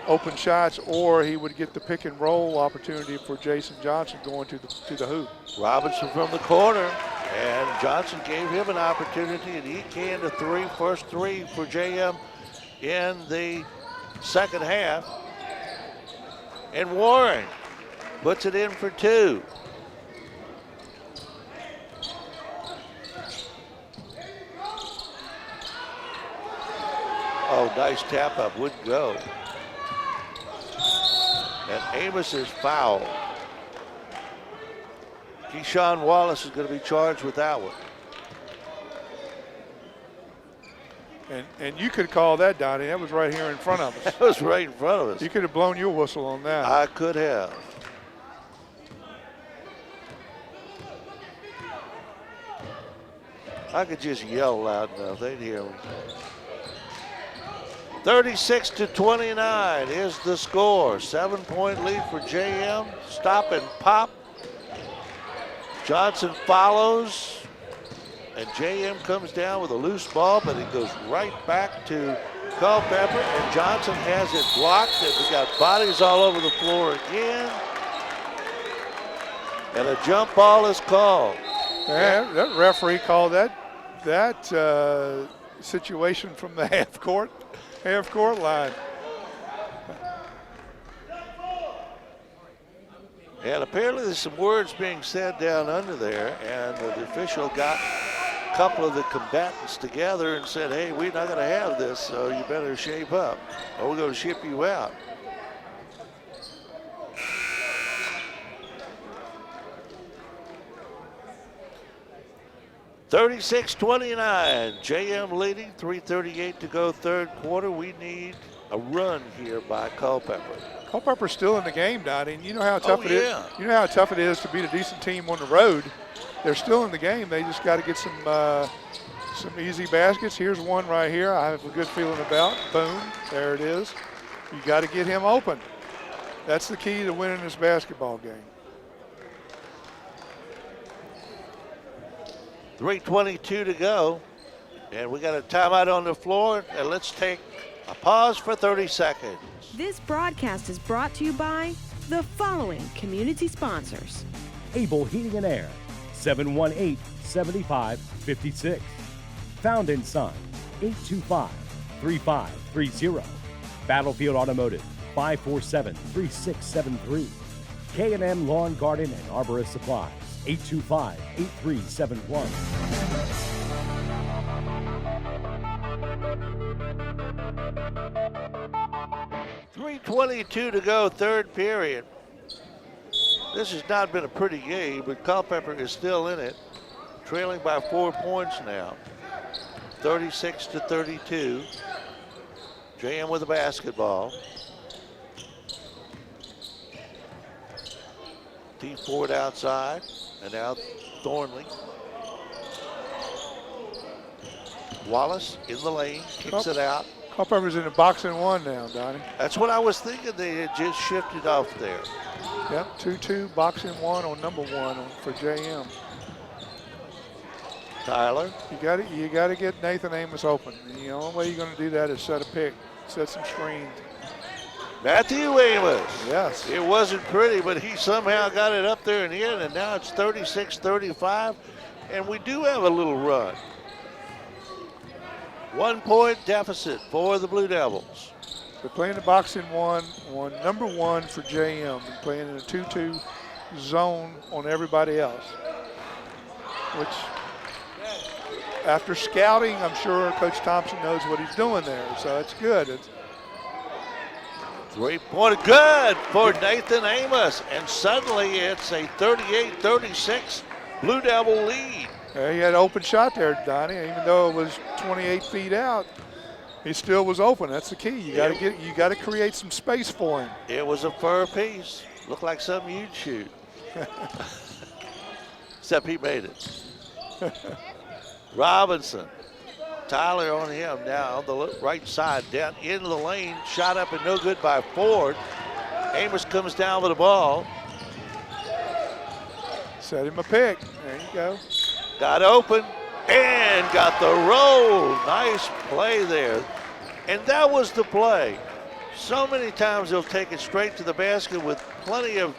open shots, or he would get the pick and roll opportunity for Jason Johnson going to the hoop. Robinson from the corner, and Johnson gave him an opportunity, and he canned a three, first three for JM in the second half. And Warren puts it in for 2. Oh, nice tap up, wouldn't go. And Amos is fouled. Keyshawn Wallace is going to be charged with that one. And you could call that, Donnie. That was right here in front of us. That was right in front of us. You could have blown your whistle on that. I could have. I could just yell loud enough. They'd hear me. 36-29 is the score. 7-point lead for JM. Stop and pop. Johnson follows. And JM comes down with a loose ball, but it goes right back to Culpeper. And Johnson has it blocked. And we got bodies all over the floor again. And a jump ball is called. Yeah, that referee called that situation from the half court line. And apparently there's some words being said down under there, and the official got a couple of the combatants together and said, hey, we're not going to have this, so you better shape up, or we're going to ship you out. (36-29), JM leading, 3:38 to go, third quarter. We need a run here by Culpeper. Culpeper's still in the game, Donnie. And you know how tough it is. You know how tough it is to beat a decent team on the road. They're still in the game. They just got to get some easy baskets. Here's one right here. I have a good feeling about. Boom, there it is. You got to get him open. That's the key to winning this basketball game. 3:22 to go, and we got a timeout on the floor, and let's take a pause for 30 seconds. This broadcast is brought to you by the following community sponsors. Able Heating and Air, 718-7556. Found in Son, 825-3530. Battlefield Automotive, 547-3673. K&M Lawn, Garden, and Arborist Supplies, 825-8371. 3:22 to go, third period. This has not been a pretty game, but Culpeper is still in it, trailing by 4 points now. 36-32. JM with the basketball. T Ford outside, and now Thornley. Wallace in the lane, kicks it out. Culpeper's in a box and one now, Donnie. That's what I was thinking. They had just shifted off there. Yep, 2-2, box and one on number one for JM. Tyler. You got to get Nathan Amos open. The only way you're going to do that is set a pick, set some screens. Matthew Amos. Yes. It wasn't pretty, but he somehow got it up there in the end, and now it's 36-35, and we do have a little run. 1 point deficit for the Blue Devils. They're playing the box in one on number one for JM and playing in a 2-2 zone on everybody else, which after scouting, I'm sure Coach Thompson knows what he's doing there, so it's good. Three-pointer good for Nathan Amos, and suddenly it's a 38-36 Blue Devil lead. He had an open shot there, Donnie. Even though it was 28 feet out, he still was open. That's the key. You got to create some space for him. It was a fur piece. Looked like something you'd shoot. Except he made it. Robinson. Tyler on him now on the right side, down into the lane, shot up and no good by Ford. Amos comes down with the ball. Set him a pick. There you go. Got open and got the roll. Nice play there. And that was the play. So many times they'll take it straight to the basket with plenty of,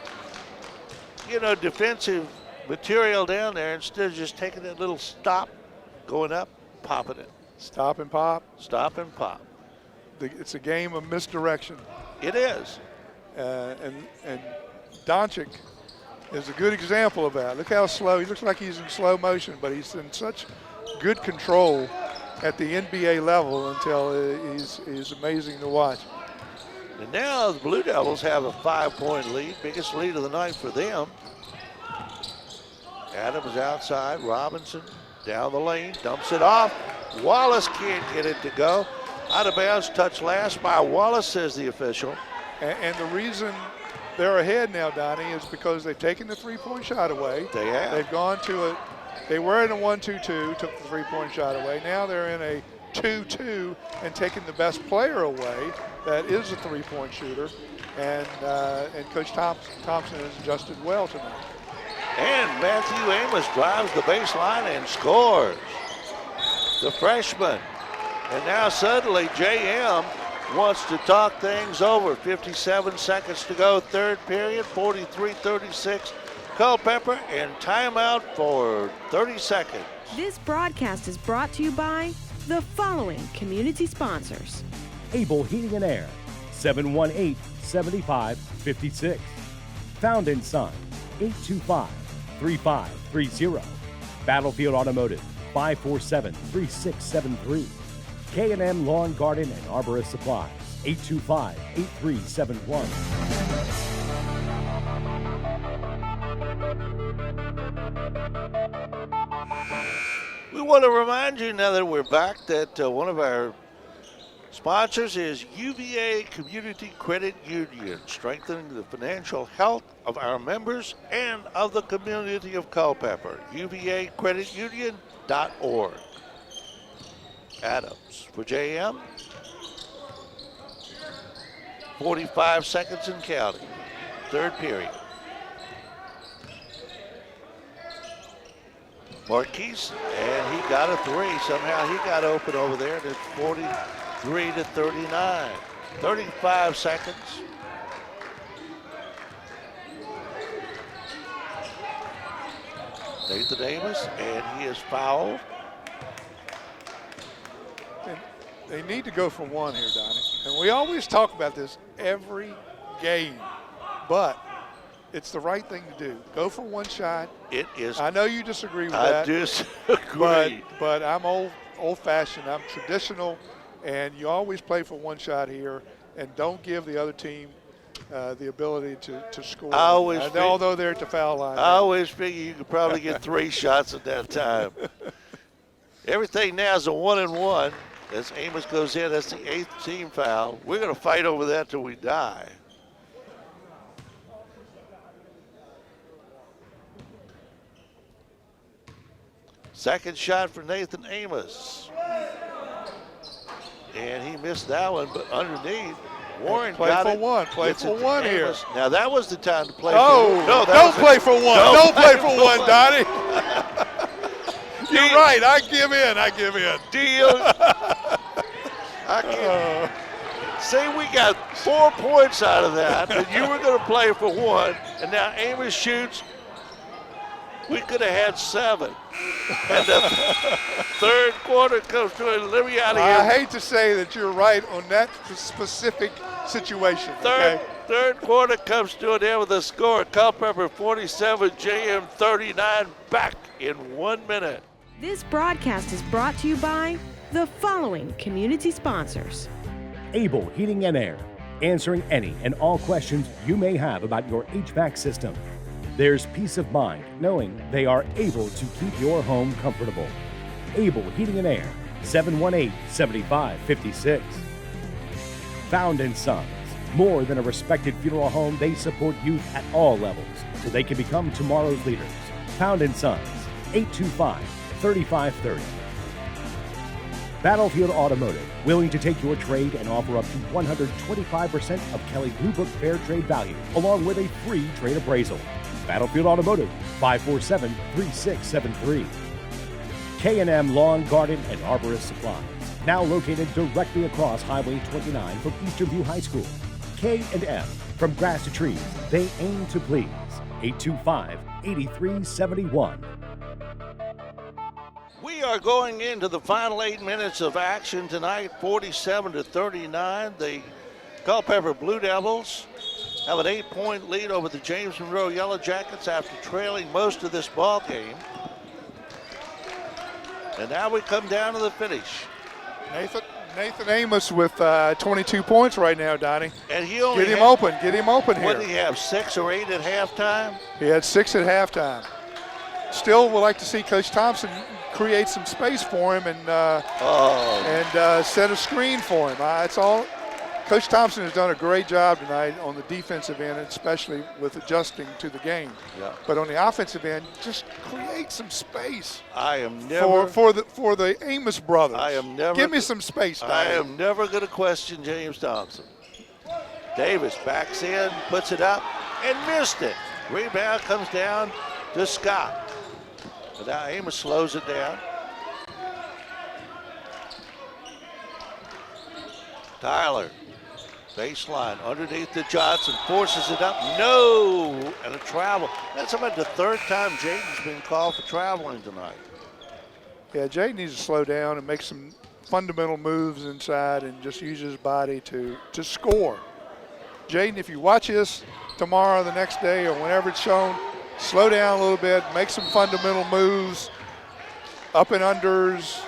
defensive material down there instead of just taking that little stop, going up, popping it. Stop and pop. Stop and pop. It's a game of misdirection. It is. And Doncic is a good example of that. Look how slow. He looks like he's in slow motion, but he's in such good control at the NBA level until he's amazing to watch. And now the Blue Devils have a 5-point lead, biggest lead of the night for them. Adams outside, Robinson down the lane, dumps it off. Wallace can't get it to go. Out of bounds, touch last by Wallace, says the official. And the reason they're ahead now, Donnie, is because they've taken the three-point shot away. They have. They've gone to they were in a 1-2-2, took the three-point shot away. Now they're in a 2-2 and taking the best player away. That is a three-point shooter. And Coach Thompson has adjusted well tonight. And Matthew Amos drives the baseline and scores. The freshman. And now suddenly JM wants to talk things over. 57 seconds to go, third period, 43-36. Culpeper and timeout for 30 seconds. This broadcast is brought to you by the following community sponsors. Able Heating and Air, 718-7556. Found in Son, 825-3530. Battlefield Automotive, 547-3673. K&M Lawn, Garden, and Arborist Supplies, 825-8371. We want to remind you now that we're back that one of our sponsors is UVA Community Credit Union, strengthening the financial health of our members and of the community of Culpeper. UVACreditUnion.org. Adams for JM. 45 seconds and counting. Third period. Marquise, and he got a three. Somehow he got open over there, and it's 43-39. 35 seconds. Nathan Amos, and he is fouled. And they need to go for one here, Donnie. And we always talk about this every game, but it's the right thing to do. Go for one shot. It is. I know you disagree with that. I disagree. But I'm old-fashioned. I'm traditional, and you always play for one shot here, and don't give the other team the ability to score. Although they're at the foul line. I always figure you could probably get 3 shots at that time. Everything now is a 1-and-1. As Amos goes in, that's the 8th team foul. We're going to fight over that till we die. Second shot for Nathan Amos. And he missed that one, but underneath, Warren play got for it. one. Play Gets for it to one here. Amos. Now that was the time to play. Don't play for one. Don't play for one, Donnie. You're right. I give in. Deal. I can't. Say we got 4 points out of that, and you were going to play for one, and now Amos shoots. We could have had 7. And the third quarter comes to it. Let me out of here. I hate to say that you're right on that specific situation. Third quarter comes to an end with a score. Culpeper 47, JM 39, back in 1 minute. This broadcast is brought to you by the following community sponsors. Able Heating and Air, answering any and all questions you may have about your HVAC system. There's peace of mind knowing they are able to keep your home comfortable. Able Heating and Air, 718-7556. Found & Sons. More than a respected funeral home, they support youth at all levels so they can become tomorrow's leaders. Found & Sons, 825-3530. Battlefield Automotive, willing to take your trade and offer up to 125% of Kelley Blue Book Fair Trade value, along with a free trade appraisal. Battlefield Automotive, 547-3673. K&M Lawn, Garden, and Arborist Supplies, now located directly across Highway 29 from Eastern View High School. K&M, from grass to trees, they aim to please. 825-8371. We are going into the final 8 minutes of action tonight, 47-39. The Culpeper Blue Devils have an 8-point lead over the James Monroe Yellow Jackets after trailing most of this ball game. And now we come down to the finish. Nathan Amos with 22 points right now, Donnie. And he only Get him open here. What did he have, 6 or 8 at halftime? He had 6 at halftime. Still would like to see Coach Thompson create some space for him and set a screen for him. It's all. Coach Thompson has done a great job tonight on the defensive end, especially with adjusting to the game. Yeah. But on the offensive end, just create some space. I am never for the Amos brothers. I am never. Give me some space, Donnie. I am never going to question James Thompson. Davis backs in, puts it up, and missed it. Rebound comes down to Scott. But now Amos slows it down. Tyler, baseline underneath the Johnson, forces it up. No, and a travel. That's about the 3rd time Jaden's been called for traveling tonight. Yeah, Jaden needs to slow down and make some fundamental moves inside and just use his body to score. Jaden, if you watch this tomorrow, the next day, or whenever it's shown, slow down a little bit, make some fundamental moves, up and unders.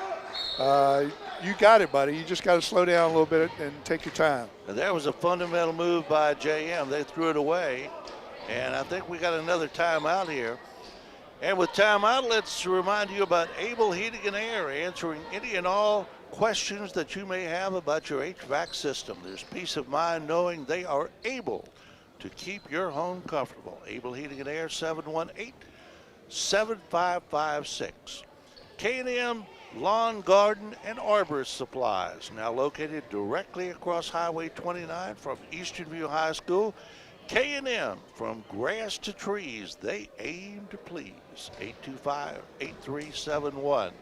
You got it, buddy. You just got to slow down a little bit and take your time. And there was a fundamental move by JM. They threw it away, and I think we got another timeout here. And with timeout, let's remind you about Able Heating and Air, answering any and all questions that you may have about your HVAC system. There's peace of mind knowing they are able to keep your home comfortable. Able Heating and Air, 718-7556. K&M Lawn, Garden, and Arborist Supplies, now located directly across Highway 29 from Eastern View High School. K&M, from grass to trees, they aim to please. 825-8371.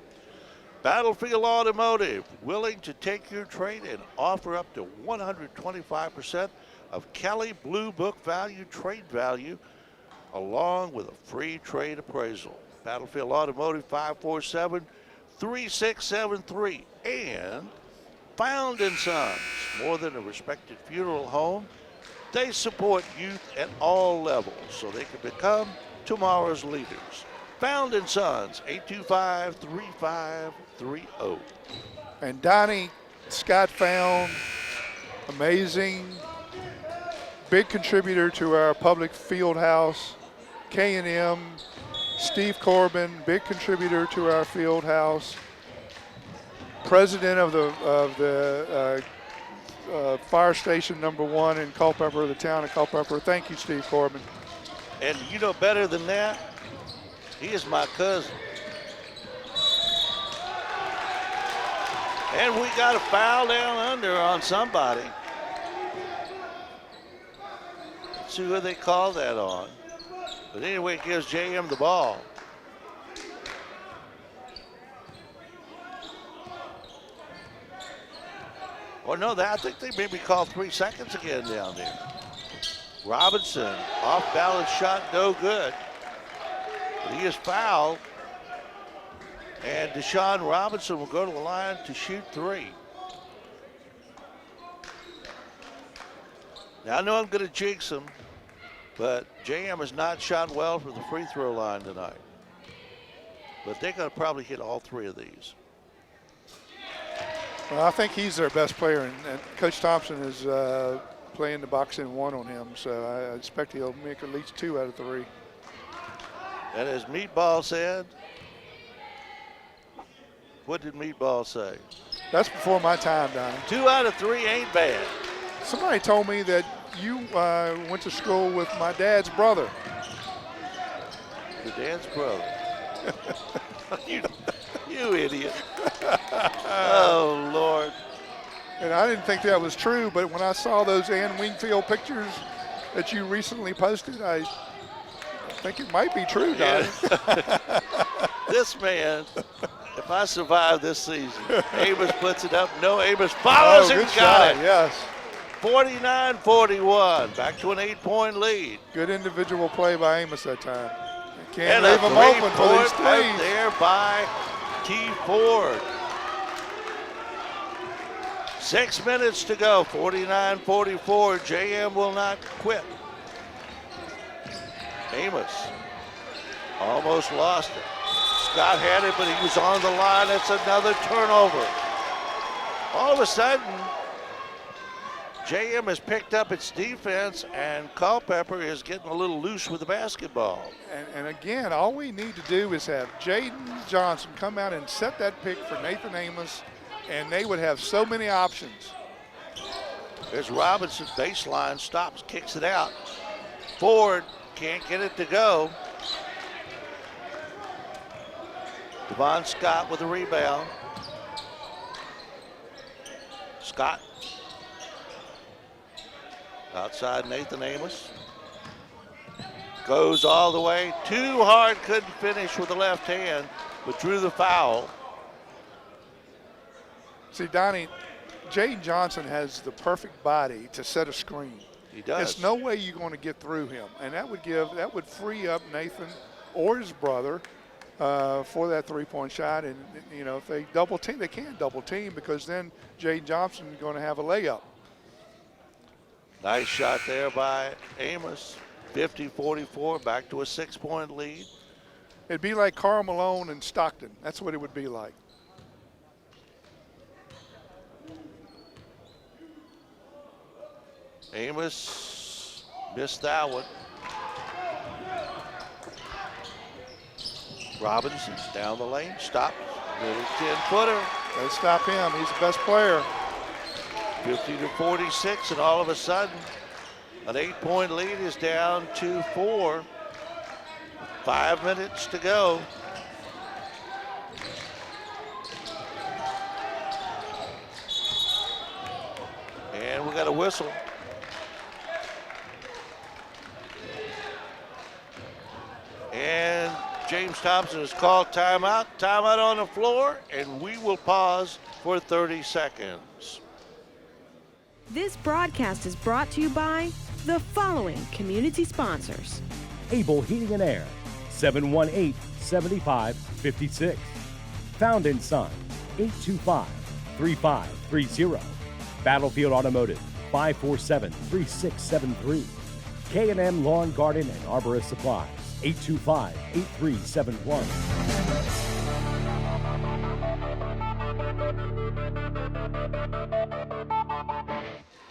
Battlefield Automotive, willing to take your trade and offer up to 125% of Kelley Blue Book value, trade value, along with a free trade appraisal. Battlefield Automotive, 547-3673. And Found & Sons, more than a respected funeral home, they support youth at all levels so they can become tomorrow's leaders. Found & Sons, 825-3530. And Donnie, Scott Found, amazing, big contributor to our public field house. K&M, Steve Corbin, big contributor to our field house. President of the fire station #1 in Culpeper, the town of Culpeper. Thank you, Steve Corbin. And you know better than that, he is my cousin. And we got a foul down under on somebody. Let's see who they call that on. But anyway, it gives JM the ball. Or no, I think they maybe called 3 seconds again down there. Robinson, off balance shot, no good. But he is fouled. And Deshaun Robinson will go to the line to shoot 3. Now I know I'm going to jinx him, but JM has not shot well from the free throw line tonight. But they're going to probably hit all 3 of these. Well, I think he's their best player, and Coach Thompson is playing the box in 1 on him, so I expect he'll make at least 2 out of 3. And as Meatball said, what did Meatball say? That's before my time, Donnie. 2 out of 3 ain't bad. Somebody told me that you went to school with my dad's brother. Your dad's brother. you idiot. Oh, Lord. And I didn't think that was true, but when I saw those Ann Wingfield pictures that you recently posted, I think it might be true, Donnie. Yeah. This man, if I survive this season, Amos puts it up. No, Amos follows and good got shot, it. yes. 49-41, back to an 8-point lead. Good individual play by Amos that time. Can't And leave a him open for these three-point right threes. there by T. Ford. 6 minutes to go, 49-44. JM will not quit. Amos almost lost it. Scott had it, but he was on the line. It's another turnover. All of a sudden, JM has picked up its defense, and Culpeper is getting a little loose with the basketball. And again, all we need to do is have Jaden Johnson come out and set that pick for Nathan Amos, and they would have so many options. There's Robinson, baseline, stops, kicks it out. Ford can't get it to go. Devon Scott with a rebound. Scott. Outside Nathan Amos. Goes all the way. Too hard, couldn't finish with the left hand, but drew the foul. See, Donnie, Jaden Johnson has the perfect body to set a screen. He does. There's no way you're going to get through him, and that would free up Nathan or his brother for that three-point shot. And if they double team, they can't double team because then Jaden Johnson is going to have a layup. Nice shot there by Amos. 50-44, back to a 6-point lead. It'd be like Karl Malone and Stockton. That's what it would be like. Amos missed that one. Robinson down the lane, stopped. Little 10-footer. They stop him. He's the best player. 50-46, and all of a sudden, an 8-point lead is down to 4. 5 minutes to go. And we got a whistle. And James Thompson has called timeout. Timeout on the floor, and we will pause for 30 seconds. This broadcast is brought to you by the following community sponsors. Able Heating and Air, 718-7556. Found in Son, 825-3530. Battlefield Automotive, 547-3673. K&M Lawn, Garden, and Arborist Supplies, 825-8371.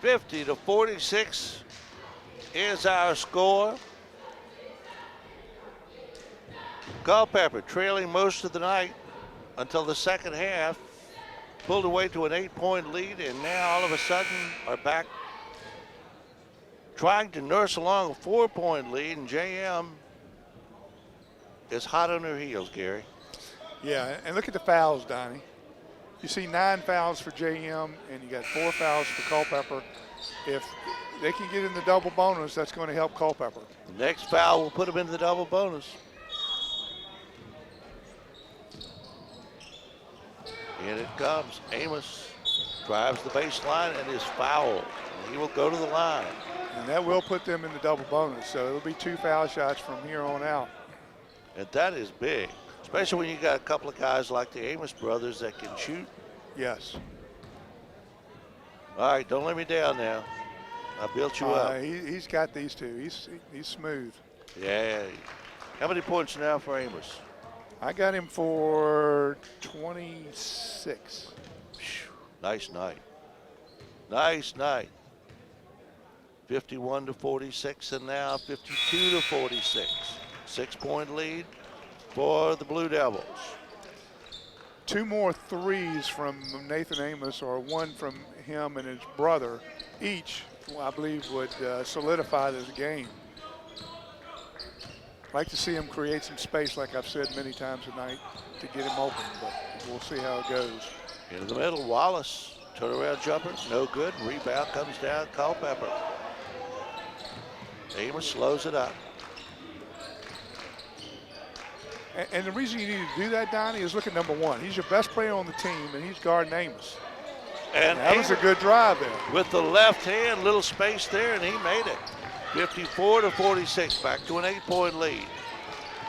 50-46 is our score. Culpeper trailing most of the night until the second half, pulled away to an 8-point lead, and now all of a sudden are back trying to nurse along a 4-point lead, and JM is hot on her heels, Gary. Yeah, and look at the fouls, Donnie. You see 9 fouls for JM, and you got 4 fouls for Culpeper. If they can get in the double bonus, that's going to help Culpeper. The next foul will put them into the double bonus. In it comes. Amos drives the baseline and is fouled. He will go to the line. And that will put them in the double bonus, so it'll be 2 foul shots from here on out. And that is big, especially when you got a couple of guys like the Amos brothers that can shoot. Yes. All right, don't let me down now. I built you up. He's got these two. He's smooth. Yeah. How many points now for Amos? I got him for 26. Nice night. Nice night. 51-46, and now 52-46. 6-point lead for the Blue Devils. 2 more threes from Nathan Amos, or 1 from him and his brother, each, I believe, would solidify this game. Like to see him create some space, like I've said many times tonight, to get him open, but we'll see how it goes. Into the middle, Wallace, turnaround jumper, no good. Rebound comes down, Culpeper. Amos slows it up. And the reason you need to do that, Donnie, is look at number 1. He's your best player on the team, and he's guarding Amos. And that was a good drive there. With the left hand, little space there, and he made it. 54-46, back to an 8-point lead.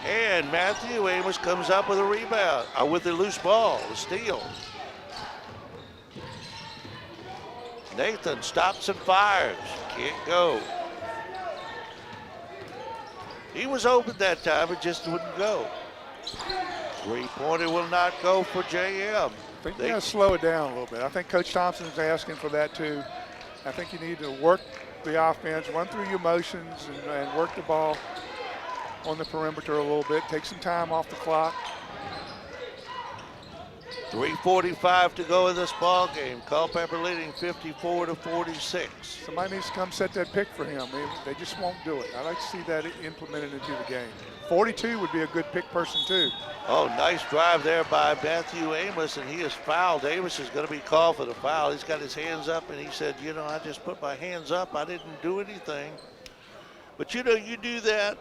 And Matthew Amos comes up with a rebound, with a loose ball, a steal. Nathan stops and fires, can't go. He was open that time, it just wouldn't go. 3-pointer will not go for JM. I think you got to slow it down a little bit. I think Coach Thompson's asking for that too. I think you need to work the offense, run through your motions, and work the ball on the perimeter a little bit. Take some time off the clock. 3:45 to go in this ball game. Culpeper leading 54-46. Somebody needs to come set that pick for him. They just won't do it. I like to see that implemented into the game. 42 would be a good pick person too. Oh, nice drive there by Matthew Amos, and he is fouled. Amos is going to be called for the foul. He's got his hands up, and he said, you know, I just put my hands up. I didn't do anything. But, you know, you do that,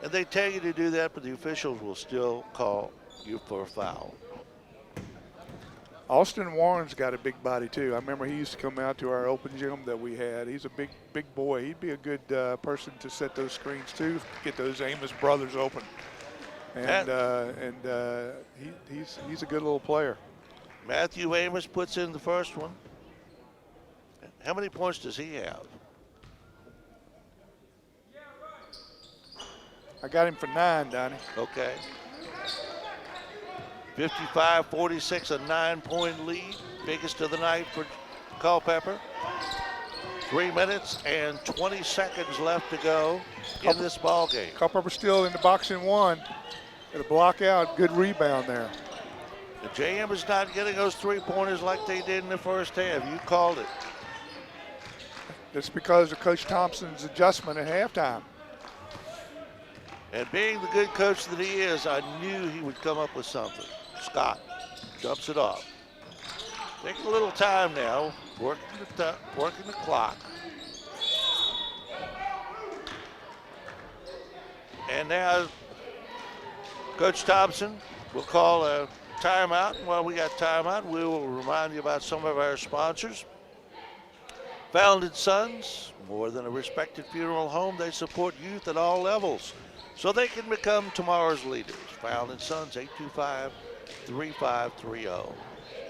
and they tell you to do that, but the officials will still call you for a foul. Austin Warren's got a big body too. I remember he used to come out to our open gym that we had. He's a big boy. He'd be a good person to set those screens too, get those Amos brothers open. And he's a good little player. Matthew Amos puts in the first one. How many points does he have? I got him for 9, Donnie. Okay. 55-46, a 9-point lead. Biggest of the night for Culpeper. 3 minutes and 20 seconds left to go in this ball game. Culpeper still in the box in 1. Got a block out, good rebound there. The JM is not getting those 3-pointers like they did in the first half. You called it. It's because of Coach Thompson's adjustment at halftime. And being the good coach that he is, I knew he would come up with something. Scott dumps it off. Taking a little time now, working the clock. And now Coach Thompson will call a timeout. And while we got timeout, we will remind you about some of our sponsors. Founded Sons, more than a respected funeral home, they support youth at all levels so they can become tomorrow's leaders. Founded Sons, 825-3530.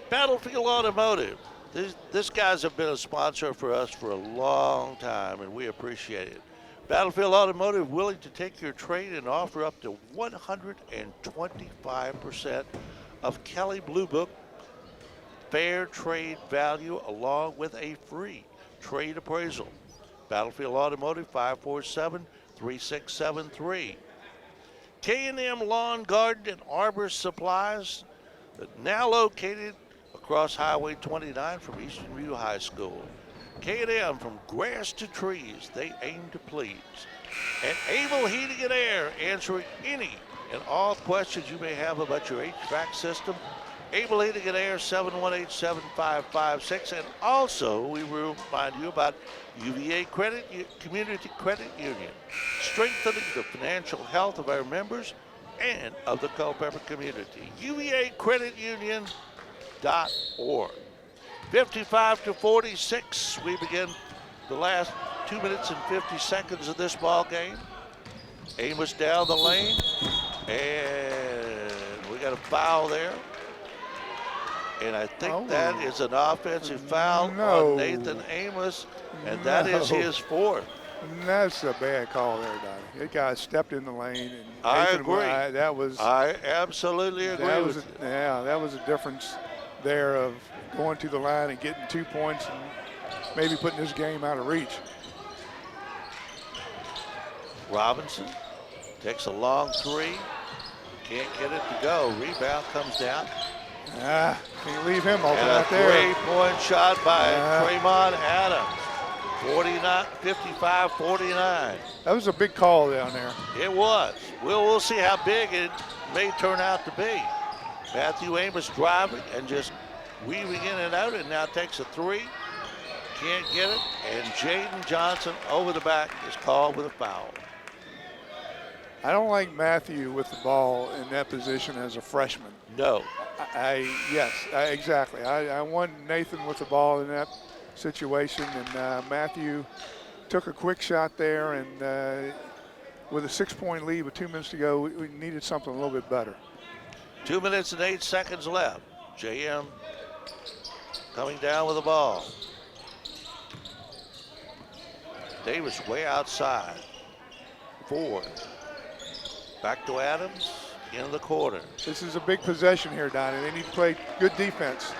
Battlefield Automotive. This guys have been a sponsor for us for a long time, and we appreciate it. Battlefield Automotive willing to take your trade and offer up to 125% of Kelly Blue Book fair trade value along with a free trade appraisal. Battlefield Automotive, 547-3673. K&M Lawn, Garden, and Arbor Supplies, now located across Highway 29 from Eastern View High School. K&M, from grass to trees, they aim to please. And Able Heating and Air, answering any and all questions you may have about your HVAC system. Able Heating and Air, 718-7556. And also, we will remind you about UVA Community Credit Union, strengthening the financial health of our members and of the Culpeper community. UVACreditUnion.org. 55-46. We begin the last 2 minutes and 50 seconds of this ball game. Amos down the lane, and we got a foul there. And I think that is an offensive foul on Nathan Amos, and that is his 4th. That's a bad call there, Donnie. That guy stepped in the lane. And I Nathan, agree. I absolutely agree with you. Yeah, that was a difference there of going to the line and getting 2 points and maybe putting this game out of reach. Robinson Takes a long three. Can't get it to go. Rebound comes down. Can't leave him open And right a there. 3-point shot by Tremont Adams. 55-49. That was a big call down there. It was. We'll see how big it may turn out to be. Matthew Amos driving and just weaving in and out, and now takes a three. Can't get it. And Jaden Johnson over the back is called with a foul. I don't like Matthew with the ball in that position as a freshman. No. Exactly. I want Nathan with the ball in that situation, and Matthew took a quick shot there, and with a 6-point lead with 2 minutes to go, we needed something a little bit better. 2 minutes and 8 seconds left. JM coming down with the ball. Davis way outside. Ford. Back to Adams in the corner. This is a big possession here, Donnie. They need to play good defense.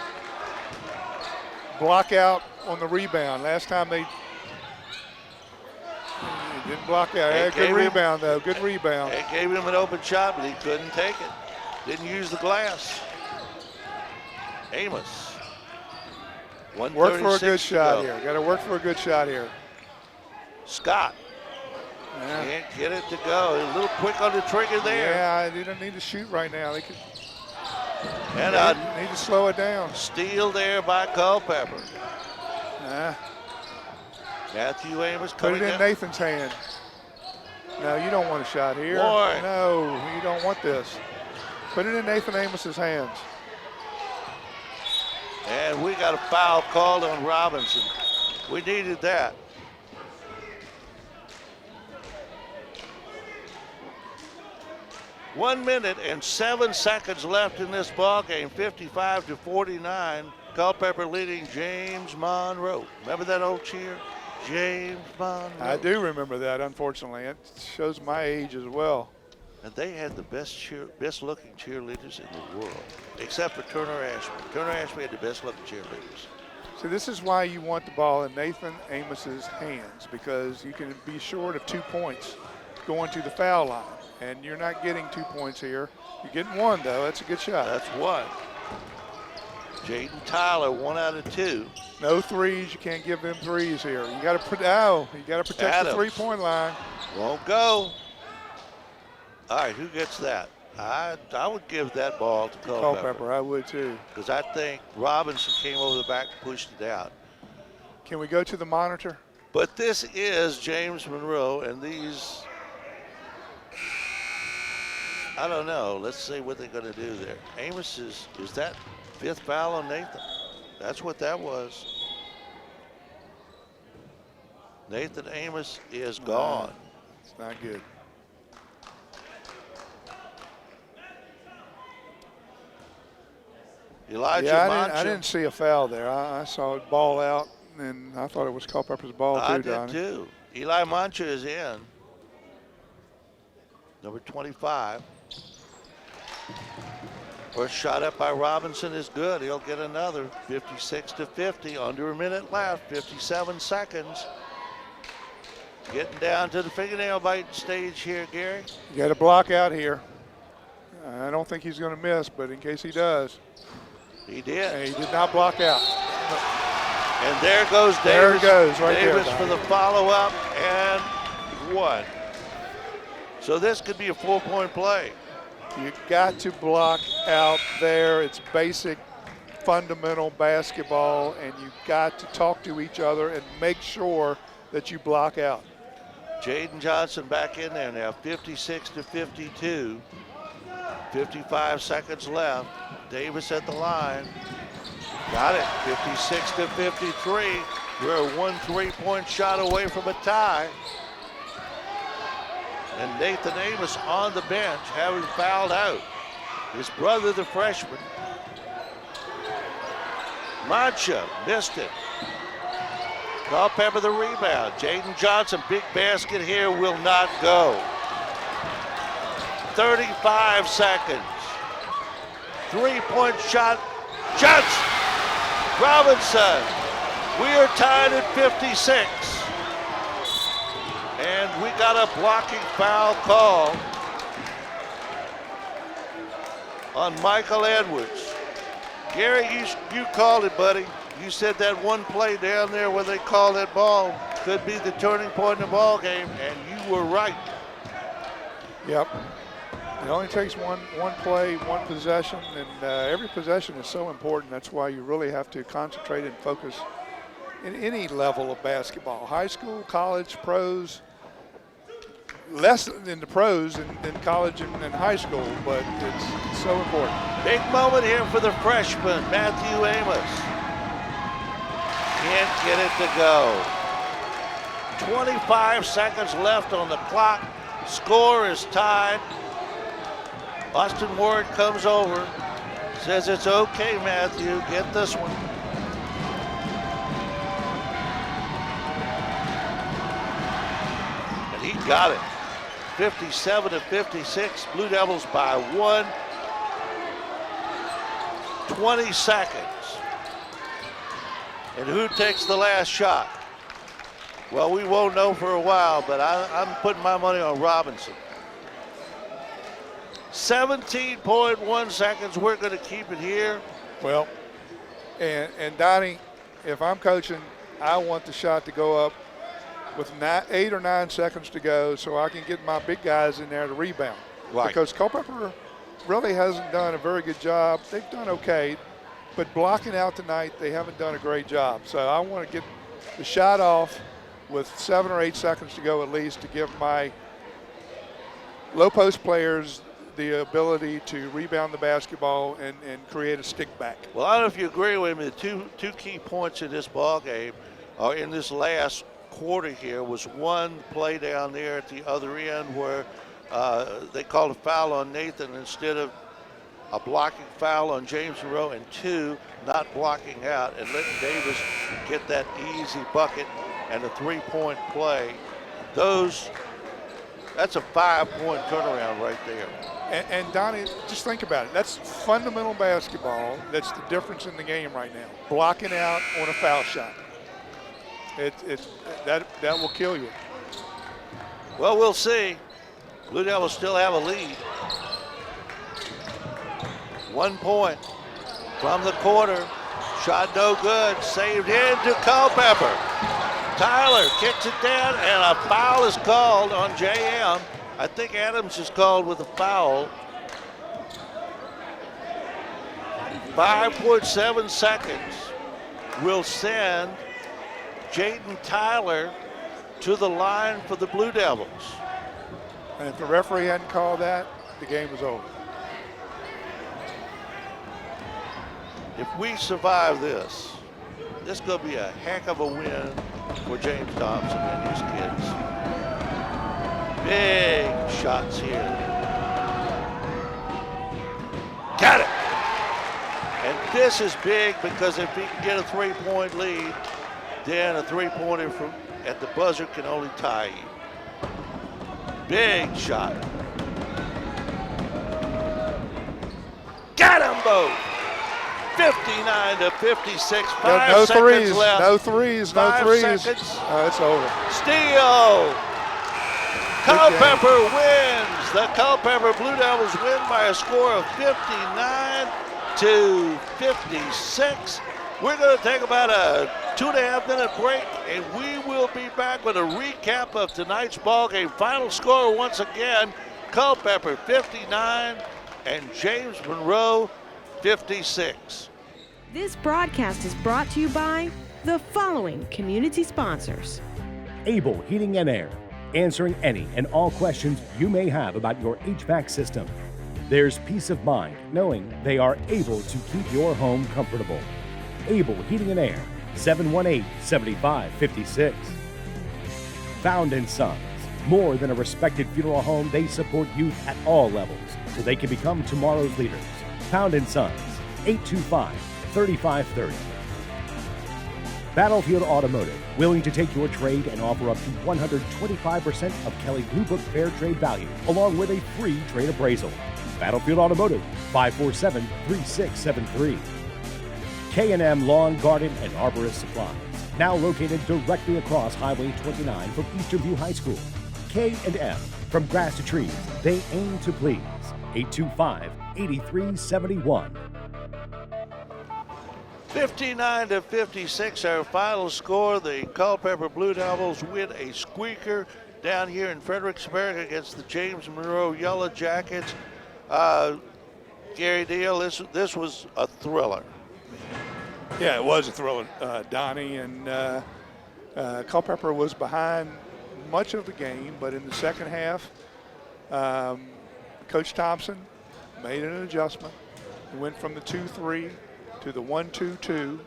Block out on the rebound. Last time they didn't block out. Good rebound, though. Good rebound. It gave him an open shot, but he couldn't take it. Didn't use the glass. Amos. Work for a good shot here. Got to work for a good shot here. Scott. Can't get it to go. A little quick on the trigger there. Yeah, they don't need to shoot right now. They need to slow it down. Steal there by Culpeper. Matthew Amos coming Put it in Nathan's hand. No, you don't want a shot here. Boy. No, you don't want this. Put it in Nathan Amos's hands. And we got a foul called on Robinson. We needed that. One minute and 7 seconds left in this ball game. 55-49. Culpeper leading James Monroe. Remember that old cheer? James Monroe. I do remember that, unfortunately. It shows my age as well. And they had the best looking cheerleaders in the world, except for Turner Ashby. Turner Ashby had the best looking cheerleaders. So this is why you want the ball in Nathan Amos's hands, because you can be short of 2 points going to the foul line. And you're not getting 2 points here. You're getting one, though. That's a good shot. That's one. Jaden Tyler, 1 out of 2. No threes. You can't give them threes here. You got to protect Adams. the 3-point line. Won't go. All right, who gets that? I would give that ball to Culpeper. I would too. Because I think Robinson came over the back and pushed it out. Can we go to the monitor? But this is James Monroe, and these, I don't know. Let's see what they're going to do there. Amos is that 5th foul on Nathan? That's what that was. Nathan Amos is gone. It's not good. Elijah Mancha. I didn't see a foul there. I saw it ball out, and I thought it was Culpeper's ball too, I Donnie. did too. Eli Mancha is in. Number 25. First shot up by Robinson is good. He'll get another. 56-50. Under a minute left. 57 seconds. Getting down to the fingernail bite stage here, Gary. You got a block out here. I don't think he's going to miss, but in case he does. He did. And he did not block out. And there goes Davis. There it goes, right there. Davis for the follow-up and one. So this could be a 4-point play. You got to block out there. It's basic, fundamental basketball, and you got to talk to each other and make sure that you block out. Jaden Johnson back in there now, 56-52. 55 seconds left. Davis at the line. Got it, 56-53. We're one 3-point shot away from a tie. And Nathan Amos on the bench, having fouled out. His brother, the freshman. Mancha missed it. Culpeper the rebound. Jaden Johnson, big basket here, will not go. 35 seconds. 3-point shot. Shots! Robinson. We are tied at 56. And we got a blocking foul call on Michael Edwards. Gary, you called it, buddy. You said that one play down there where they called that ball could be the turning point in the ball game, and you were right. Yep. It only takes one play, one possession, and every possession is so important. That's why you really have to concentrate and focus in any level of basketball, high school, college, pros. Less in the pros than college and high school, but it's so important. Big moment here for the freshman, Matthew Amos. Can't get it to go. 25 seconds left on the clock. Score is tied. Austin Ward comes over, says it's okay, Matthew, get this one. And he got it. 57-56, Blue Devils by 1. 20 seconds. And who takes the last shot? Well, we won't know for a while, but I'm putting my money on Robinson. 17.1 seconds, we're going to keep it here. Well, and Donnie, if I'm coaching, I want the shot to go up with 8 or 9 seconds to go so I can get my big guys in there to rebound. Right. Because Culpeper really hasn't done a very good job. They've done okay, but blocking out tonight, they haven't done a great job. So I want to get the shot off with 7 or 8 seconds to go at least to give my low post players the ability to rebound the basketball and create a stick back. Well, I don't know if you agree with me. The two key points in this ball game are in this last quarter here was one play down there at the other end where they called a foul on Nathan instead of a blocking foul on James Monroe, and 2, not blocking out and letting Davis get that easy bucket and a 3-point play. That's a 5-point turnaround right there. And Donnie, just think about it. That's fundamental basketball. That's the difference in the game right now. Blocking out on a foul shot. That will kill you. Well, we'll see. Blue Devils still have a lead. 1 point from the corner. Shot no good. Saved into Culpeper. Tyler kicks it down, and a foul is called on JM. I think Adams is called with a foul. 5.7 seconds will send Jayden Tyler to the line for the Blue Devils. And if the referee hadn't called that, the game was over. If we survive this is going to be a heck of a win for James Thompson and his kids. Big shots here. Got it. And this is big because if he can get a 3-point lead, then a 3-pointer from at the buzzer can only tie you. Big shot. Got them both. 59-56. 5 seconds left. No threes. 5 seconds. It's over. Steal. Culpeper wins. The Culpeper Blue Devils win by a score of 59-56. We're going to take about a 2.5-minute break, and we will be back with a recap of tonight's ball game. Final score once again: Culpeper 59 and James Monroe 56. This broadcast is brought to you by the following community sponsors: Able Heating and Air, answering any and all questions you may have about your HVAC system. There's peace of mind knowing they are able to keep your home comfortable. Able Heating and Air, 718-7556. Found & Sons, more than a respected funeral home, they support youth at all levels so they can become tomorrow's leaders. Found & Sons, 825-3530. Battlefield Automotive, willing to take your trade and offer up to 125% of Kelley Blue Book Fair Trade value, along with a free trade appraisal. Battlefield Automotive, 547-3673. K&M Lawn, Garden, and Arborist Supplies, now located directly across Highway 29 from Eastern View High School. K&M, from grass to trees, they aim to please. 825-8371. 59-56, our final score. The Culpeper Blue Devils win a squeaker down here in Fredericksburg against the James Monroe Yellow Jackets. Gary Deal, this was a thriller. Yeah, it was a thriller, Donnie, and Culpeper was behind much of the game, but in the second half, Coach Thompson made an adjustment. He went from the 2-3 to the 1-2-2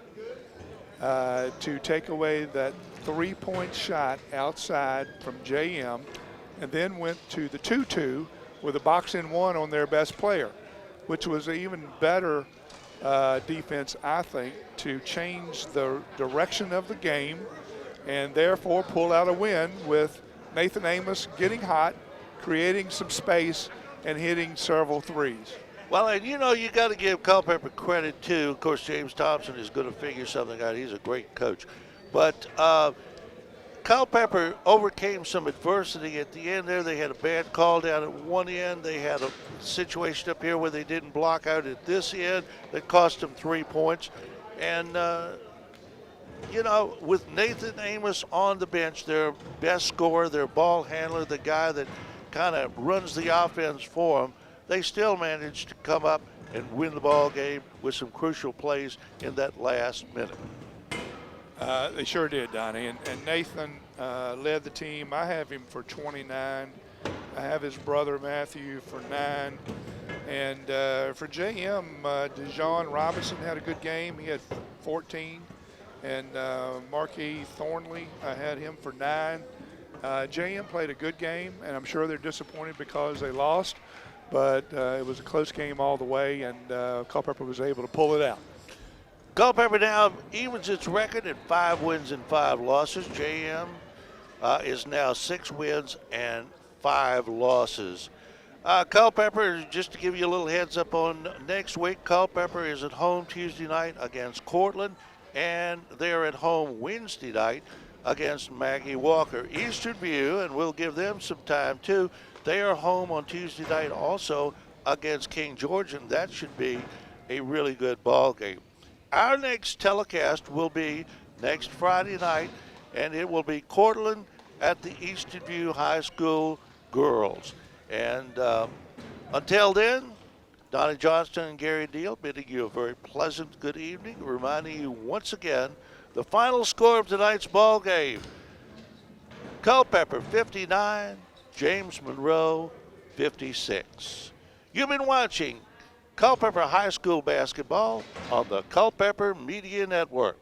to take away that three-point shot outside from JM, and then went to the 2-2 with a box-in-one on their best player, which was an even better defense, I think, to change the direction of the game and therefore pull out a win with Nathan Amos getting hot, creating some space, and hitting several threes. Well, and you know, you got to give Culpeper credit too. Of course, James Thompson is going to figure something out. He's a great coach. But Culpeper overcame some adversity at the end there. They had a bad call down at one end. They had a situation up here where they didn't block out at this end that cost them 3 points. And, you know, with Nathan Amos on the bench, their best scorer, their ball handler, the guy that kind of runs the offense for them, they still managed to come up and win the ball game with some crucial plays in that last minute. They sure did, Donnie. And Nathan led the team. I have him for 29. I have his brother Matthew for 9. And for JM, DeJean Robinson had a good game. He had 14. And Marquis Thornley, I had him for 9. JM played a good game, and I'm sure they're disappointed because they lost. But it was a close game all the way, and Culpeper was able to pull it out. Culpeper now evens its record at 5 wins and 5 losses. JM is now 6 wins and 5 losses. Culpeper, just to give you a little heads up on next week, Culpeper is at home Tuesday night against Cortland, and they're at home Wednesday night against Maggie Walker. Eastern View, and we'll give them some time too, they are home on Tuesday night also against King George, and that should be a really good ball game. Our next telecast will be next Friday night, and it will be Cortland at the Eastern View High School girls. And until then, Donnie Johnston and Gary Deal bidding you a very pleasant good evening, reminding you once again the final score of tonight's ball game. Culpeper 59, James Monroe 56. You've been watching Culpeper High School basketball on the Culpeper Media Network.